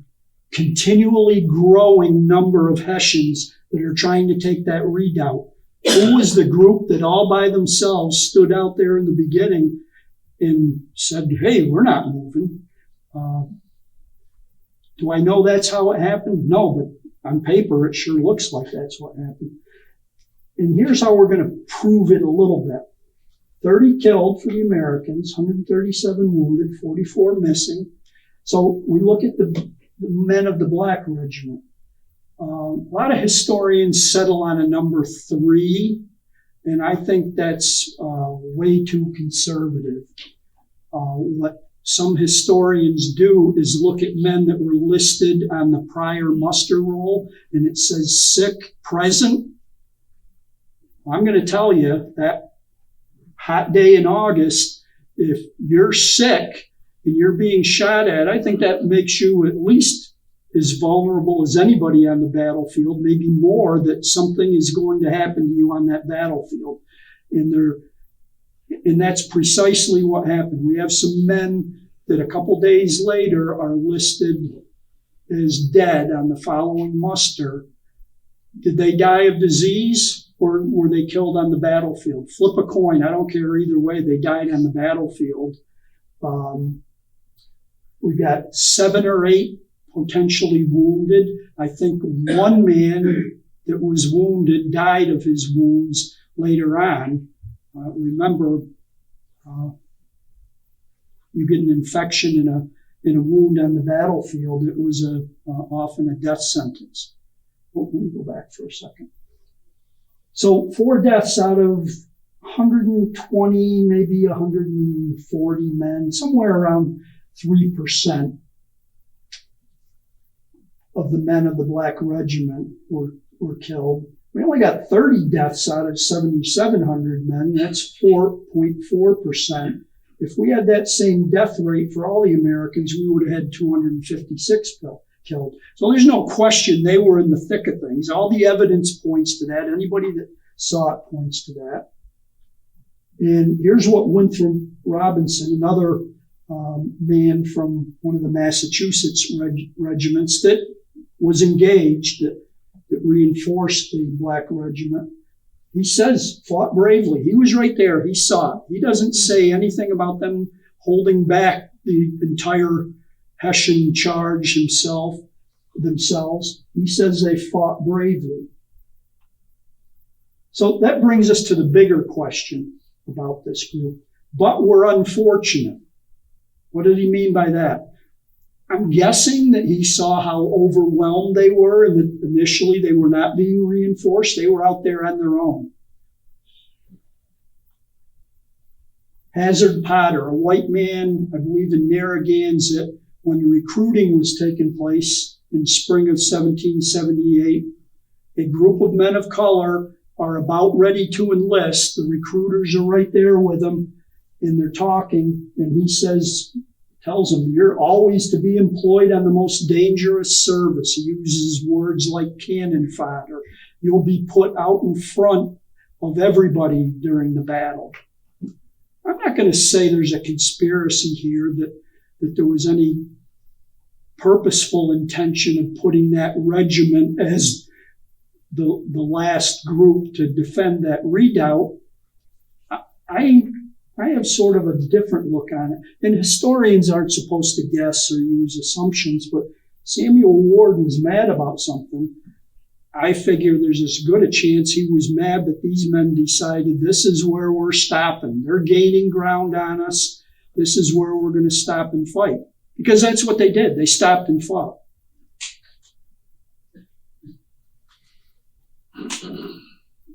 continually growing number of Hessians that are trying to take that redoubt. Who was the group that all by themselves stood out there in the beginning and said, hey, we're not moving? Do I know that's how it happened? No, but on paper, it sure looks like that's what happened. And here's how we're going to prove it a little bit. 30 killed for the Americans, 137 wounded, 44 missing. So we look at the men of the Black Regiment. A lot of historians settle on a number 3, and I think that's way too conservative. What some historians do is look at men that were listed on the prior muster roll, and it says sick, present. I'm going to tell you that hot day in August, if you're sick and you're being shot at, I think that makes you at least as vulnerable as anybody on the battlefield, maybe more, that something is going to happen to you on that battlefield. And that's precisely what happened. We have some men that a couple days later are listed as dead on the following muster. Did they die of disease or were they killed on the battlefield? Flip a coin. I don't care either way. They died on the battlefield. We got 7 or 8 potentially wounded. I think one man that was wounded died of his wounds later on. Remember, you get an infection in a wound on the battlefield. It was often a death sentence. Let me go back for a second. So 4 deaths out of 120, maybe 140 men, somewhere around 3% of the men of the Black Regiment were killed. We only got 30 deaths out of 7,700 men. That's 4.4%. If we had that same death rate for all the Americans, we would have had 256 killed. So there's no question they were in the thick of things. All the evidence points to that. Anybody that saw it points to that. And here's what Winthrop Robinson, another man from one of the Massachusetts regiments that was engaged, that reinforced the Black Regiment. He says, fought bravely. He was right there. He saw it. He doesn't say anything about them holding back the entire Hessian charge themselves. He says they fought bravely. So that brings us to the bigger question about this group. but were unfortunate. What did he mean by that? I'm guessing that he saw how overwhelmed they were, and that initially they were not being reinforced. They were out there on their own. Hazard Potter, a white man, I believe in Narragansett, when the recruiting was taking place in spring of 1778, a group of men of color are about ready to enlist. The recruiters are right there with them, and they're talking, and he tells them, you're always to be employed on the most dangerous service. He uses words like cannon fodder. You'll be put out in front of everybody during the battle. I'm not going to say there's a conspiracy here that there was any purposeful intention of putting that regiment as the last group to defend that redoubt. I have sort of a different look on it. And historians aren't supposed to guess or use assumptions, but Samuel Ward was mad about something. I figure there's as good a chance he was mad that these men decided this is where we're stopping. They're gaining ground on us. This is where we're going to stop and fight. Because that's what they did. They stopped and fought.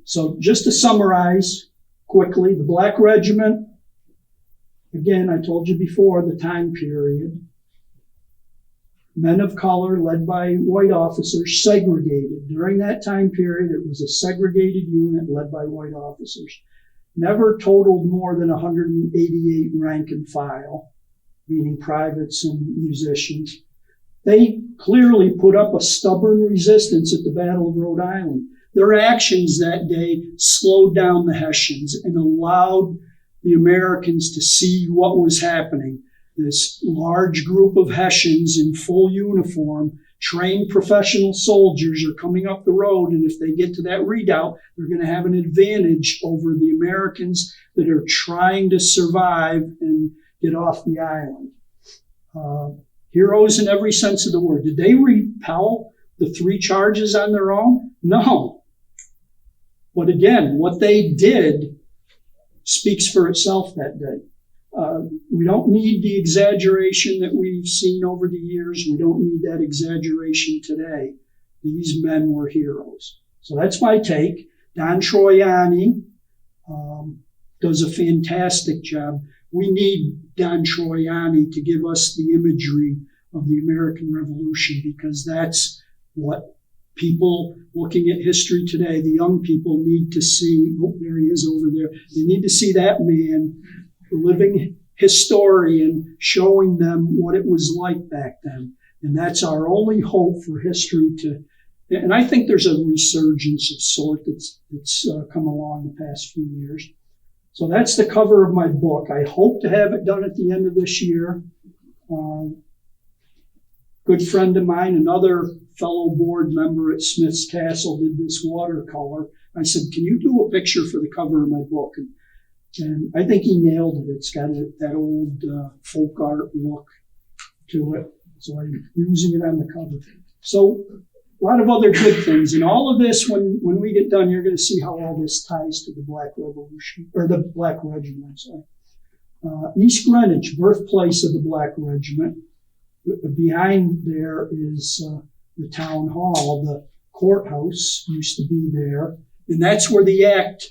So just to summarize quickly, the Black Regiment, again, I told you before, the time period. Men of color led by white officers, segregated. During that time period, it was a segregated unit led by white officers. Never totaled more than 188 rank and file, meaning privates and musicians. They clearly put up a stubborn resistance at the Battle of Rhode Island. Their actions that day slowed down the Hessians and allowed the Americans to see what was happening. This large group of Hessians in full uniform, trained professional soldiers, are coming up the road, and if they get to that redoubt, they're going to have an advantage over the Americans that are trying to survive and get off the island. Heroes in every sense of the word. Did they repel the 3 charges on their own? No. But again, what they did speaks for itself that day. We don't need the exaggeration that we've seen over the years. We don't need that exaggeration today. These men were heroes. So that's my take. Don Troiani does a fantastic job. We need Don Troiani to give us the imagery of the American Revolution, because that's what people looking at history today, the young people, need to see. Oh, there he is over there. They need to see that man, living historian, showing them what it was like back then. And that's our only hope for history to, and I think there's a resurgence of sort that's come along the past few years. So that's the cover of my book. I hope to have it done at the end of this year. Good friend of mine, another fellow board member at Smith's Castle, did this watercolor. I said, can you do a picture for the cover of my book? And I think he nailed it. It's got that old folk art look to it. So I'm using it on the cover. So a lot of other good things. And all of this, when we get done, you're going to see how all this ties to the Black Revolution, or the Black Regiment, I'm sorry. East Greenwich, birthplace of the Black Regiment. Behind there is the town hall. The courthouse used to be there. And that's where the act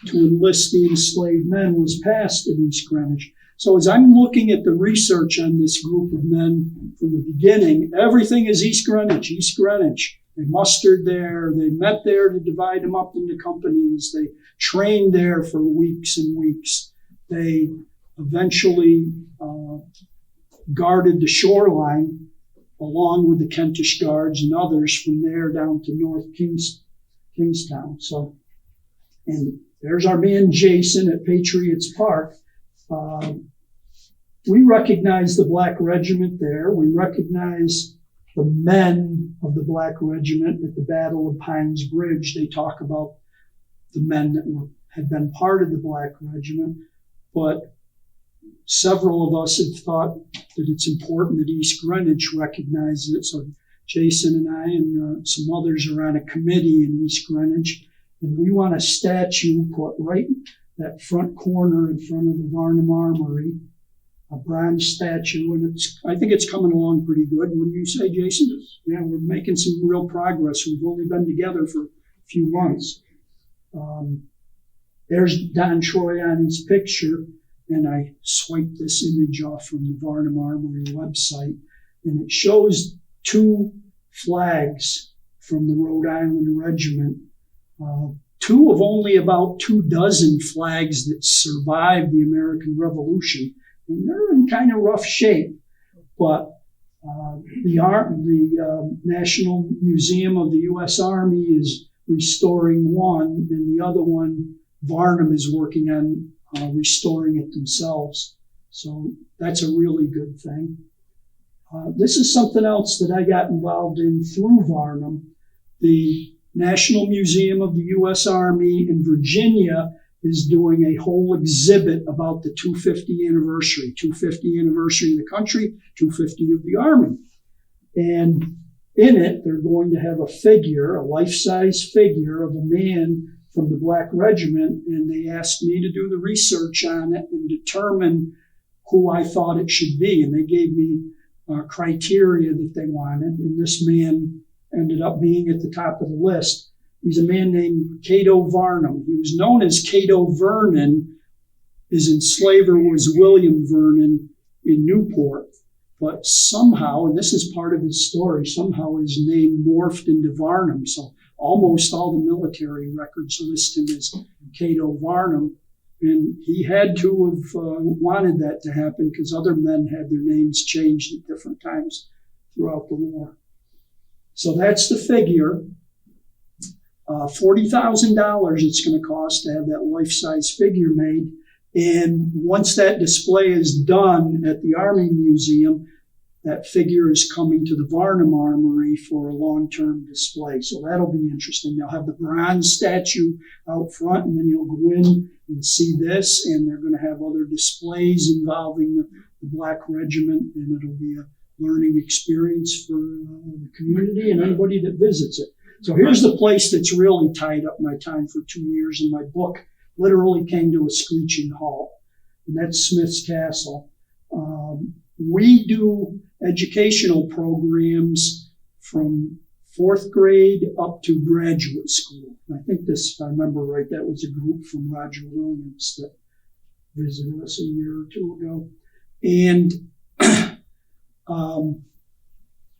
to enlist the enslaved men was passed in East Greenwich. So as I'm looking at the research on this group of men from the beginning, everything is East Greenwich, East Greenwich. They mustered there. They met there to divide them up into companies. They trained there for weeks and weeks. They eventually guarded the shoreline along with the Kentish Guards and others from there down to North Kingstown. So, and there's our man Jason at Patriots Park. We recognize the Black Regiment there. We recognize the men of the Black Regiment at the Battle of Pines Bridge. They talk about the men that had been part of the Black Regiment, but several of us have thought that it's important that East Greenwich recognizes it. So Jason and I and some others are on a committee in East Greenwich, and we want a statue put right that front corner in front of the Varnum Armory, a bronze statue, and I think it's coming along pretty good. Wouldn't you say, Jason? Yeah, we're making some real progress. We've only been together for a few months. There's Don Troy on his picture, and I swiped this image off from the Varnum Armory website, and it shows 2 flags from the Rhode Island Regiment, 2 of only about 24 flags that survived the American Revolution, and they're in kind of rough shape. But the National Museum of the U.S. Army is restoring one, and the other one, Varnum is working on restoring it themselves. So that's a really good thing. This is something else that I got involved in through Varnum. The National Museum of the U.S. Army in Virginia is doing a whole exhibit about the 250th anniversary of the country, 250 of the Army. And in it, they're going to have a figure, a life-size figure of a man from the Black Regiment, and they asked me to do the research on it and determine who I thought it should be. And they gave me criteria that they wanted, and this man ended up being at the top of the list. He's a man named Cato Varnum. He was known as Cato Vernon. His enslaver was William Vernon in Newport. But somehow, and this is part of his story, somehow his name morphed into Varnum. So almost all the military records list him as Cato Varnum. And he had to have wanted that to happen because other men had their names changed at different times throughout the war. So that's the figure. $40,000 it's going to cost to have that life-size figure made. And once that display is done at the Army Museum, that figure is coming to the Varnum Armory for a long-term display. So that'll be interesting. They'll have the bronze statue out front, and then you'll go in and see this, and they're going to have other displays involving the Black Regiment, and it'll be a learning experience for the community and anybody that visits it. So here's the place that's really tied up my time for 2 years, and my book literally came to a screeching halt, and that's Smith's Castle. We do educational programs from 4th grade up to graduate school. I think this, if I remember right, that was a group from Roger Williams that visited us a year or 2 ago. And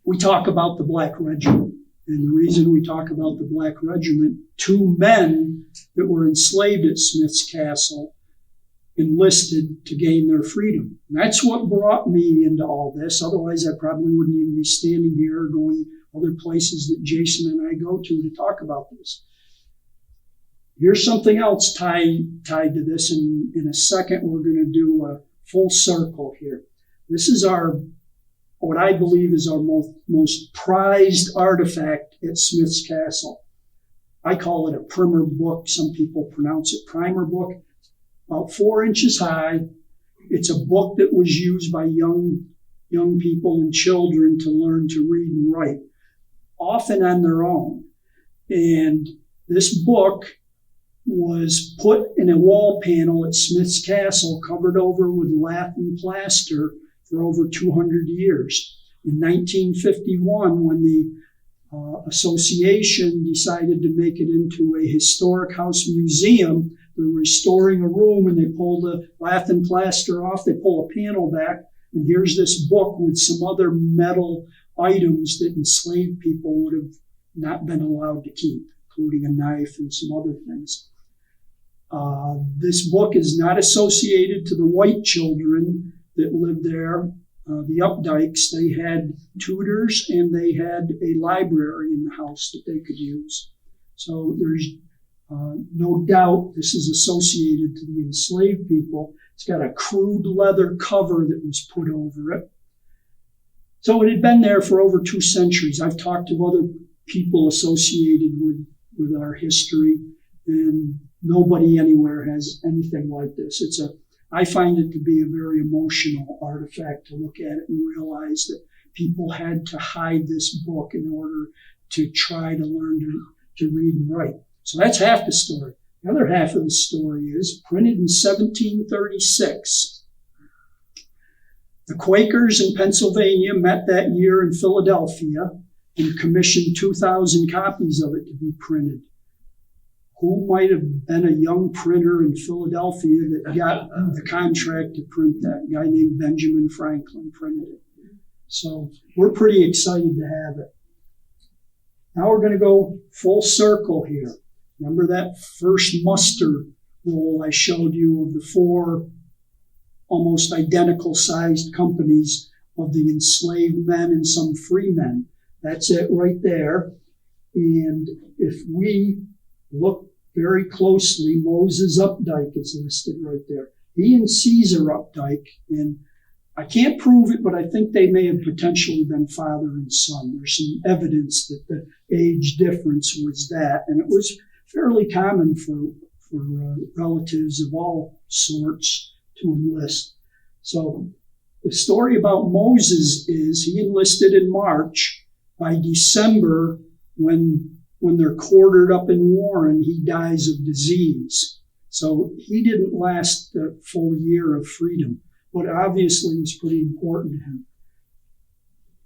we talk about the Black Regiment. And the reason we talk about the Black Regiment, 2 men that were enslaved at Smith's Castle enlisted to gain their freedom. And that's what brought me into all this. Otherwise, I probably wouldn't even be standing here or going other places that Jason and I go to talk about this. Here's something else tied to this. And in a second, we're going to do a full circle here. This is what I believe is our most prized artifact at Smith's Castle. I call it a primer book. Some people pronounce it primer book. About 4 inches high. It's a book that was used by young people and children to learn to read and write, often on their own. And this book was put in a wall panel at Smith's Castle, covered over with lath and plaster for over 200 years. In 1951, when the association decided to make it into a historic house museum, they were restoring a room, and they pulled the lath and plaster off. They pull a panel back, and here's this book with some other metal items that enslaved people would have not been allowed to keep, including a knife and some other things. This book is not associated to the white children that lived there. The Updikes, they had tutors, and they had a library in the house that they could use. So there's no doubt this is associated to the enslaved people. It's got a crude leather cover that was put over it. So it had been there for over 2 centuries. I've talked to other people associated with our history, and nobody anywhere has anything like this. I find it to be a very emotional artifact to look at it and realize that people had to hide this book in order to try to learn to read and write. So that's half the story. The other half of the story is printed in 1736. The Quakers in Pennsylvania met that year in Philadelphia and commissioned 2,000 copies of it to be printed. Who might have been a young printer in Philadelphia that got the contract to print that? A guy named Benjamin Franklin printed it. So we're pretty excited to have it. Now we're going to go full circle here. Remember that first muster roll I showed you of the 4 almost identical sized companies of the enslaved men and some free men? That's it right there. And if we look very closely, Moses Updike is listed right there. He and Caesar Updike, and I can't prove it, but I think they may have potentially been father and son. There's some evidence that the age difference was that, and it was fairly common for relatives of all sorts to enlist. So the story about Moses is he enlisted in March. By December, when they're quartered up in Warren, he dies of disease. So he didn't last the full year of freedom, but obviously was pretty important to him.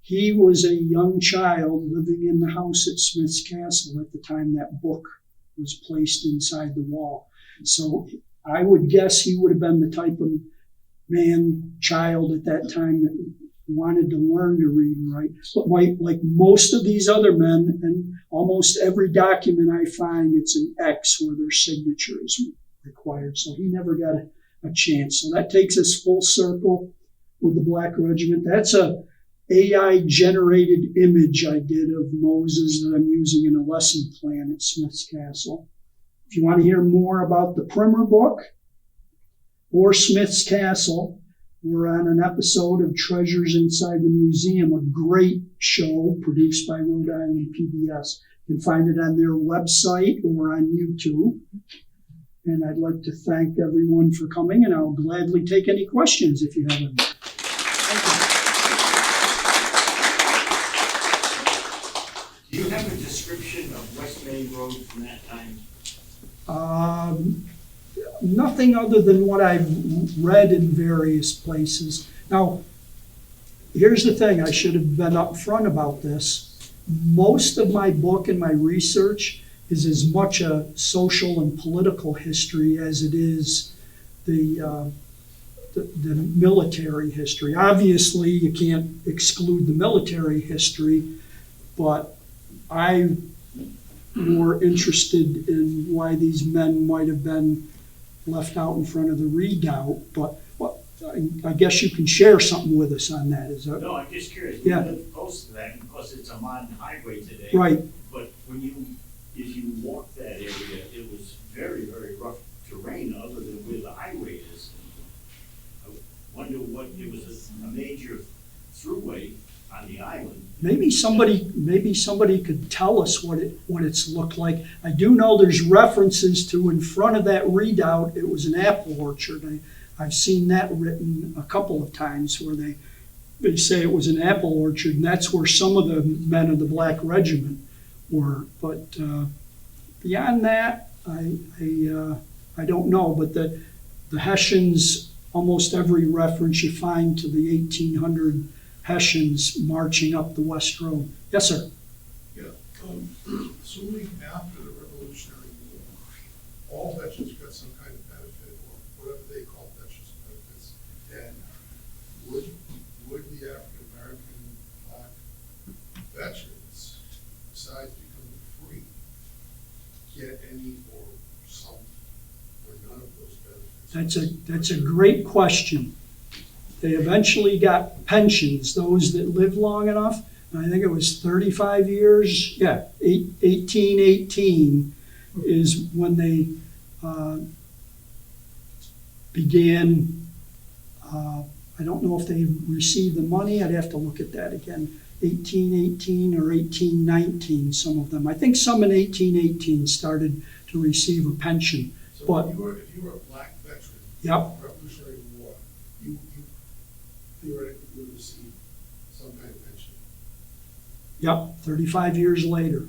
He was a young child living in the house at Smith's Castle at the time that book was placed inside the wall. So I would guess he would have been the type of child at that time that wanted to learn to read and write. But like most of these other men, and almost every document I find, it's an X where their signature is required. So he never got a chance. So that takes us full circle with the Black Regiment. That's a AI-generated image I did of Moses that I'm using in a lesson plan at Smith's Castle. If you want to hear more about the Primer book or Smith's Castle, we're on an episode of Treasures Inside the Museum, a great show produced by Rhode Island PBS. You can find it on their website or on YouTube. And I'd like to thank everyone for coming, and I'll gladly take any questions if you have any. Do you have a description of West Main Road from that time? Nothing other than what I've read in various places. Now, here's the thing, I should have been upfront about this. Most of my book and my research is as much a social and political history as it is the military history. Obviously, you can't exclude the military history, but I'm more interested in why these men might have been left out in front of the redoubt. But I guess you can share something with us on that. Is that? No, I'm just curious. Yeah. We live close to that because it's a modern highway today. Right. But as you walk that area, it was very, very rough terrain other than where the highway is. I wonder what, it was a major throughway on the island. Maybe somebody could tell us what it's looked like. I do know there's references to in front of that redoubt, it was an apple orchard. I've seen that written a couple of times where they say it was an apple orchard, and that's where some of the men of the Black Regiment were. But beyond that, I don't know. But the Hessians, almost every reference you find to the 1800 Hessians marching up the West Road. Yes, sir. Yeah, assuming after the Revolutionary War, all Hessians got some kind of benefit, or whatever they call Hessians benefits, then would the African American Black veterans, besides becoming free, get any or some or none of those benefits? That's a great question. They eventually got pensions, those that lived long enough. I think it was 35 years. Yeah, 1818 is when they began. I don't know if they received the money. I'd have to look at that again. 1818 or 1819, some of them. I think some in 1818 started to receive a pension. So but if you were a Black veteran, yep. Revolutionary War, you theoretically would receive some kind of pension. Yep, 35 years later.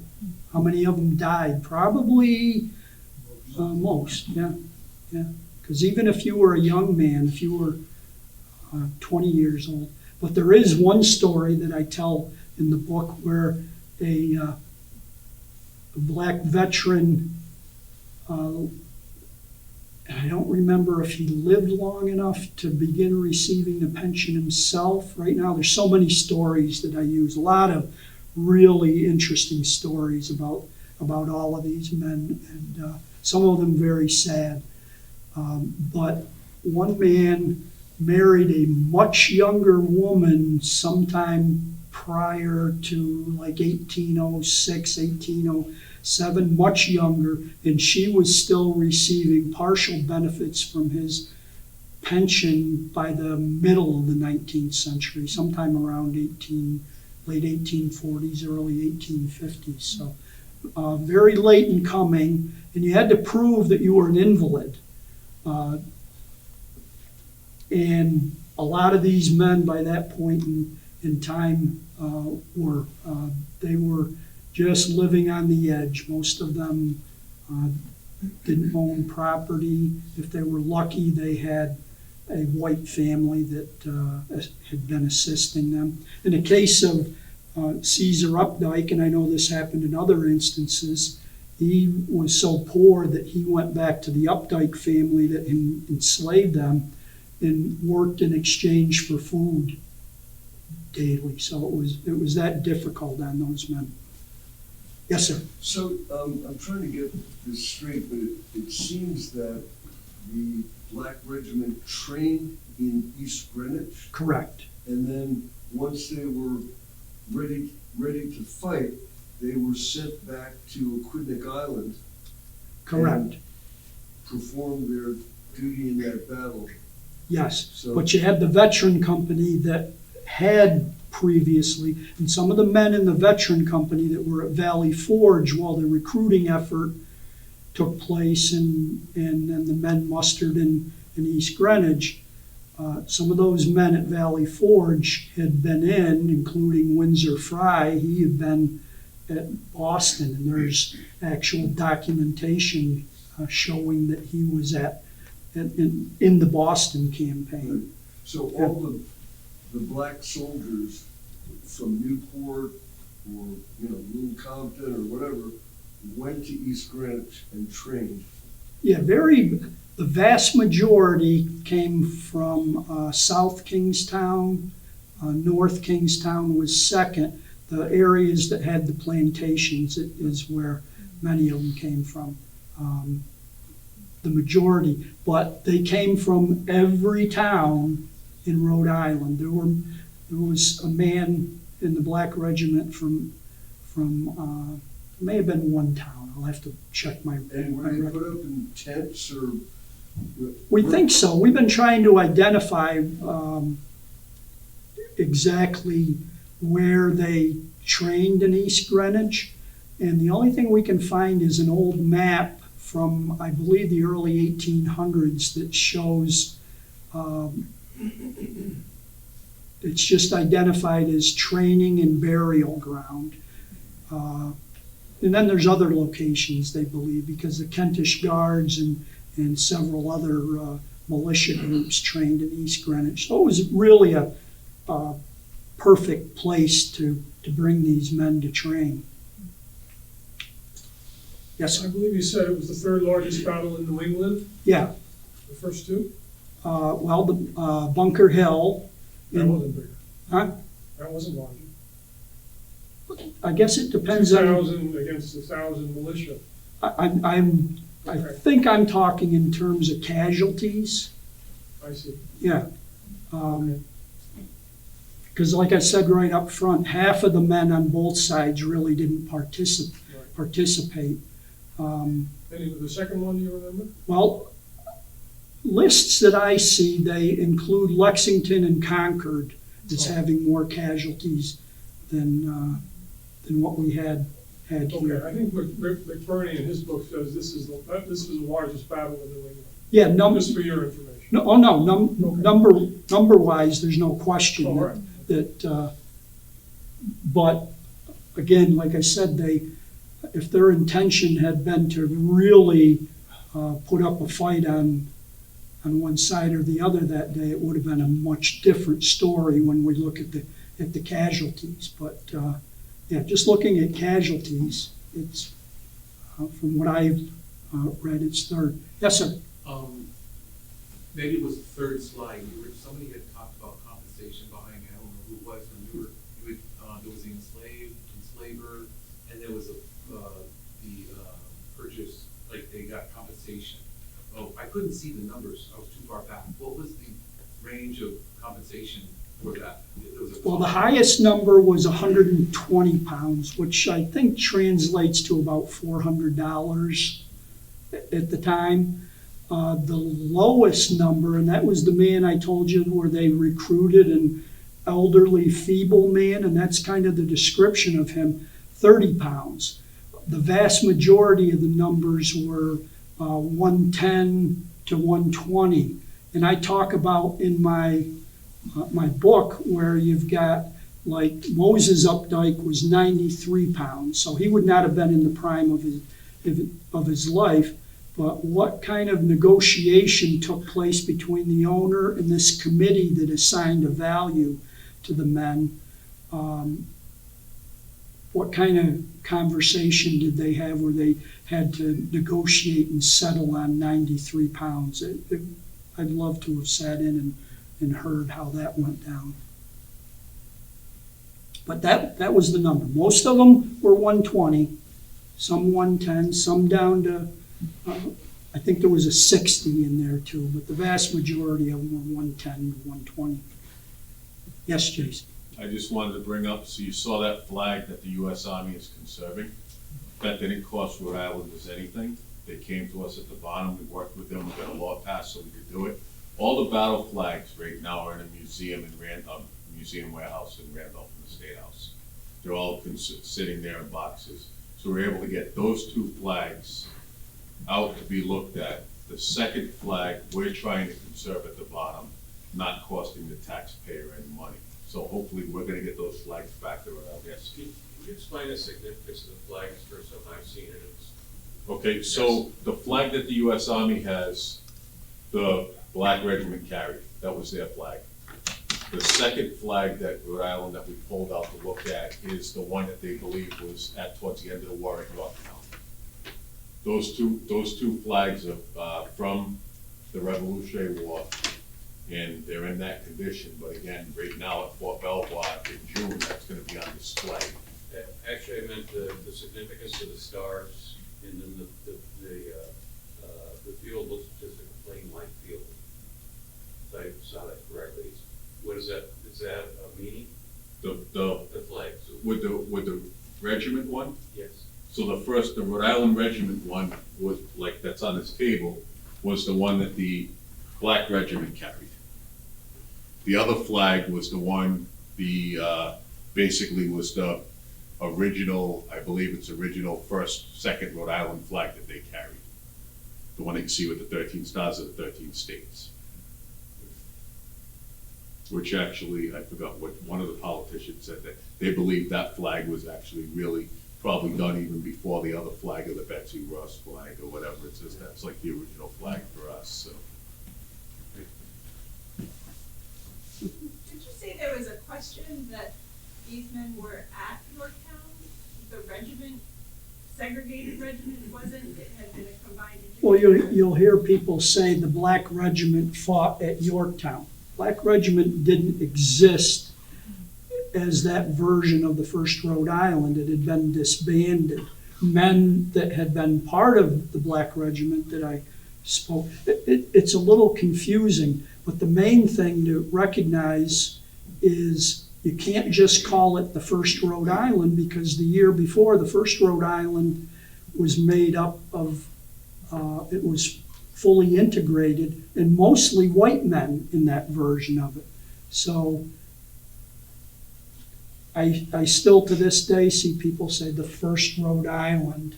How many of them died? Probably Most, yeah. Because even if you were a young man, if you were 20 years old, but there is one story that I tell in the book where a black veteran, I don't remember if he lived long enough to begin receiving the pension himself. Right now, there's so many stories that I use, a lot of really interesting stories about all of these men, and some of them very sad. But one man married a much younger woman sometime prior to like 1806, 1807, much younger, and she was still receiving partial benefits from his pension by the middle of the 19th century, sometime around late 1840s, early 1850s. So very late in coming, and you had to prove that you were an invalid. And a lot of these men by that point in time were just living on the edge. Most of them didn't own property. If they were lucky, they had a white family that had been assisting them. In the case of Caesar Updike, and I know this happened in other instances, he was so poor that he went back to the Updike family that enslaved them and worked in exchange for food daily. So it was that difficult on those men. Yes, sir. So I'm trying to get this straight, but it seems that the Black Regiment trained in East Greenwich, Correct. and then once they were ready to fight, they were sent back to Aquidneck Island. Correct. And performed their duty in that battle. Yes. So, But you had the veteran company that had previously, and some of the men in the veteran company that were at Valley Forge while the recruiting effort took place, and then the men mustered in East Greenwich. Some of those men at Valley Forge had been including Windsor Fry. He had been at Boston, and there's actual documentation showing that he was in the Boston campaign. so all the black soldiers from Newport or Little Compton or whatever went to East Greenwich and trained. Yeah, the vast majority came from South Kingstown. North Kingstown was second. The areas that had the plantations is where many of them came from, the majority. But they came from every town in Rhode Island. There was a man in the Black Regiment from may have been one town. I'll have to check my. And were they put up in tents or? We think so. We've been trying to identify exactly where they trained in East Greenwich, and the only thing we can find is an old map from, I believe, the early 1800s that shows it's just identified as training and burial ground. And then there's other locations, they believe, because the Kentish Guards and several other militia groups trained in East Greenwich. So it was really a perfect place to bring these men to train. Yes, I sir. believe you said it was the third largest battle in New England, Yeah. the first two? Well, the Bunker Hill. That wasn't bigger. Huh? That wasn't larger. I guess it depends on. 2,000 against 1,000 militia. I think I'm talking in terms of casualties. I see. Yeah. Because like I said right up front, half of the men on both sides really didn't participate. The second one, do you remember? Well, lists that I see, they include Lexington and Concord as having more casualties than what we had Okay, here. I think McBurney in his book says this was the largest battle in New England. Yeah, Just for your information. number wise, there's no question Oh, all right. that but again, like I said, if their intention had been to really put up a fight on one side or the other that day, it would have been a much different story when we look at the casualties. But yeah, just looking at casualties, it's from what I've read, it's third. Yes, sir. Maybe it was the third slide. Somebody had talked about compensation behind. I don't know who it was when there was the enslaver, and there was the purchase. Like they got compensation. Oh, I couldn't see the numbers. I was too far back. What was the range of compensation for that? Well, the highest number was 120 pounds, which I think translates to about $400 at the time. The lowest number, and that was the man I told you where they recruited an elderly, feeble man, and that's kind of the description of him, 30 pounds. The vast majority of the numbers were 110 to 120. And I talk about in my book where you've got, like, Moses Updike was 93 pounds, so he would not have been in the prime of his life. But what kind of negotiation took place between the owner and this committee that assigned a value to the men? What kind of conversation did they have where they had to negotiate and settle on 93 pounds? I'd love to have sat in and heard how that went down. But that was the number. Most of them were 120, some 110, some down to, I think there was a 60 in there too, but the vast majority of them were 110 to 120. Yes, Jason? I just wanted to bring up, so you saw that flag that the U.S. Army is conserving. That didn't cost Rhode Islanders anything. They came to us at the bottom, we worked with them, we got a law passed so we could do it. All the battle flags right now are in a museum in museum warehouse in Randolph in the State House. They're all sitting there in boxes. So we're able to get those two flags out to be looked at. The second flag, we're trying to conserve at the bottom, not costing the taxpayer any money. So hopefully we're gonna get those flags back there, I guess. Can you explain the significance of the flags for some I've seen it? Okay, so the flag that the U.S. Army has, the Black Regiment carried, that was their flag. The second flag that Rhode Island that we pulled out to look at is the one that they believe was towards the end of the war at Yorktown. Those two flags are from the Revolutionary War, and they're in that condition. But again, right now at Fort Belvoir in June, that's going to be on display. Actually, I meant the significance of the stars, and then the field looks just like a plain white field. If I saw that correctly, what is that? Is that a meaning? The flags with the regiment one. Yes. So the Rhode Island Regiment one was like that's on this table was the one that the Black Regiment carried. The other flag was the one basically was the original, I believe it's original second Rhode Island flag that they carried. The one that you see with the 13 stars of the 13 states. Which actually, I forgot what one of the politicians said that they believe that flag was actually really probably done even before the other flag of the Betsy Ross flag or whatever it says. That's like the original flag for us, so. Did you say there was a question that these men were at Yorktown? The regiment, segregated regiment, wasn't? It had been a combined. Well, you'll hear people say the Black Regiment fought at Yorktown. Black Regiment didn't exist as that version of the First Rhode Island. It had been disbanded. Men that had been part of the Black Regiment that I spoke, it's a little confusing, but the main thing to recognize is you can't just call it the First Rhode Island, because the year before, the First Rhode Island was made up of, it was fully integrated, and mostly white men in that version of it. So I still to this day see people say the First Rhode Island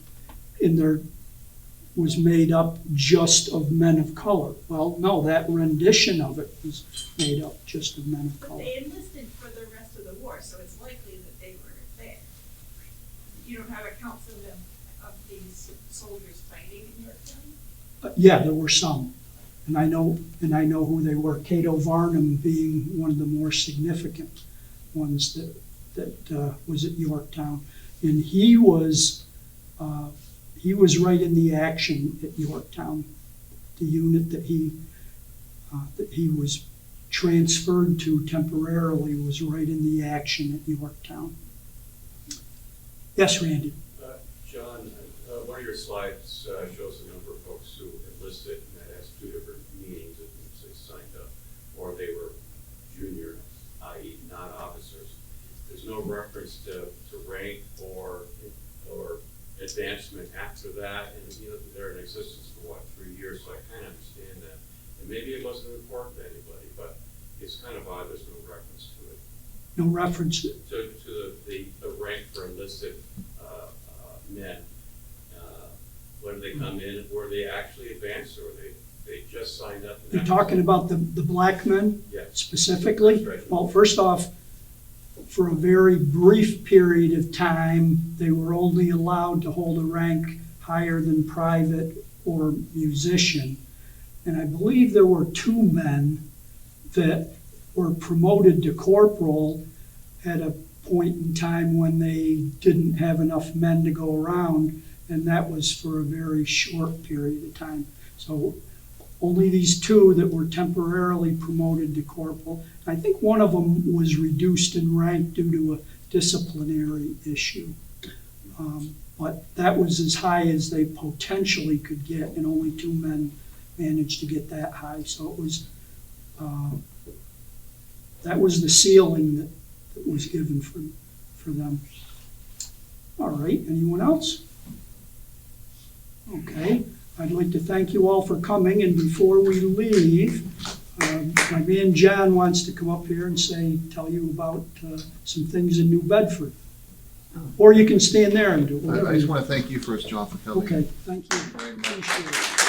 was made up just of men of color. Well, no, that rendition of it was made up just of men of color. But they enlisted for the rest of the war, so it's likely that they were there. You don't have accounts of these soldiers fighting in Yorktown? Yeah, there were some, and I know who they were. Cato Varnum being one of the more significant ones that was at Yorktown, and he was right in the action at Yorktown. The unit that he was transferred to temporarily was right in the action at Yorktown. Yes, Randy. John, one of your slides shows the number of folks who enlisted, and that has two different meanings. It means they signed up, or they were junior, i.e. not officers. There's no reference to rank or advancement after that, and they're in existence for 3 years, so I kind of understand that. And maybe it wasn't important to anybody, but it's kind of odd there's no reference to it. No reference. To the rank for enlisted men. When they come in, were they actually advanced, or they just signed up? You're talking about the black men? Yes. Specifically? Well, first off, for a very brief period of time, they were only allowed to hold a rank higher than private or musician. And I believe there were 2 men that were promoted to corporal at a point in time when they didn't have enough men to go around, and that was for a very short period of time. So only these 2 that were temporarily promoted to corporal. I think one of them was reduced in rank due to a disciplinary issue. But that was as high as they potentially could get, and only 2 men managed to get that high. So it was, that was the ceiling that was given for them. All right, anyone else? Okay, I'd like to thank you all for coming, and before we leave, my man John wants to come up here and tell you about some things in New Bedford. Or you can stand there and do it. I just want to thank you first, John, for coming. Okay, thank you. Very much. Appreciate it.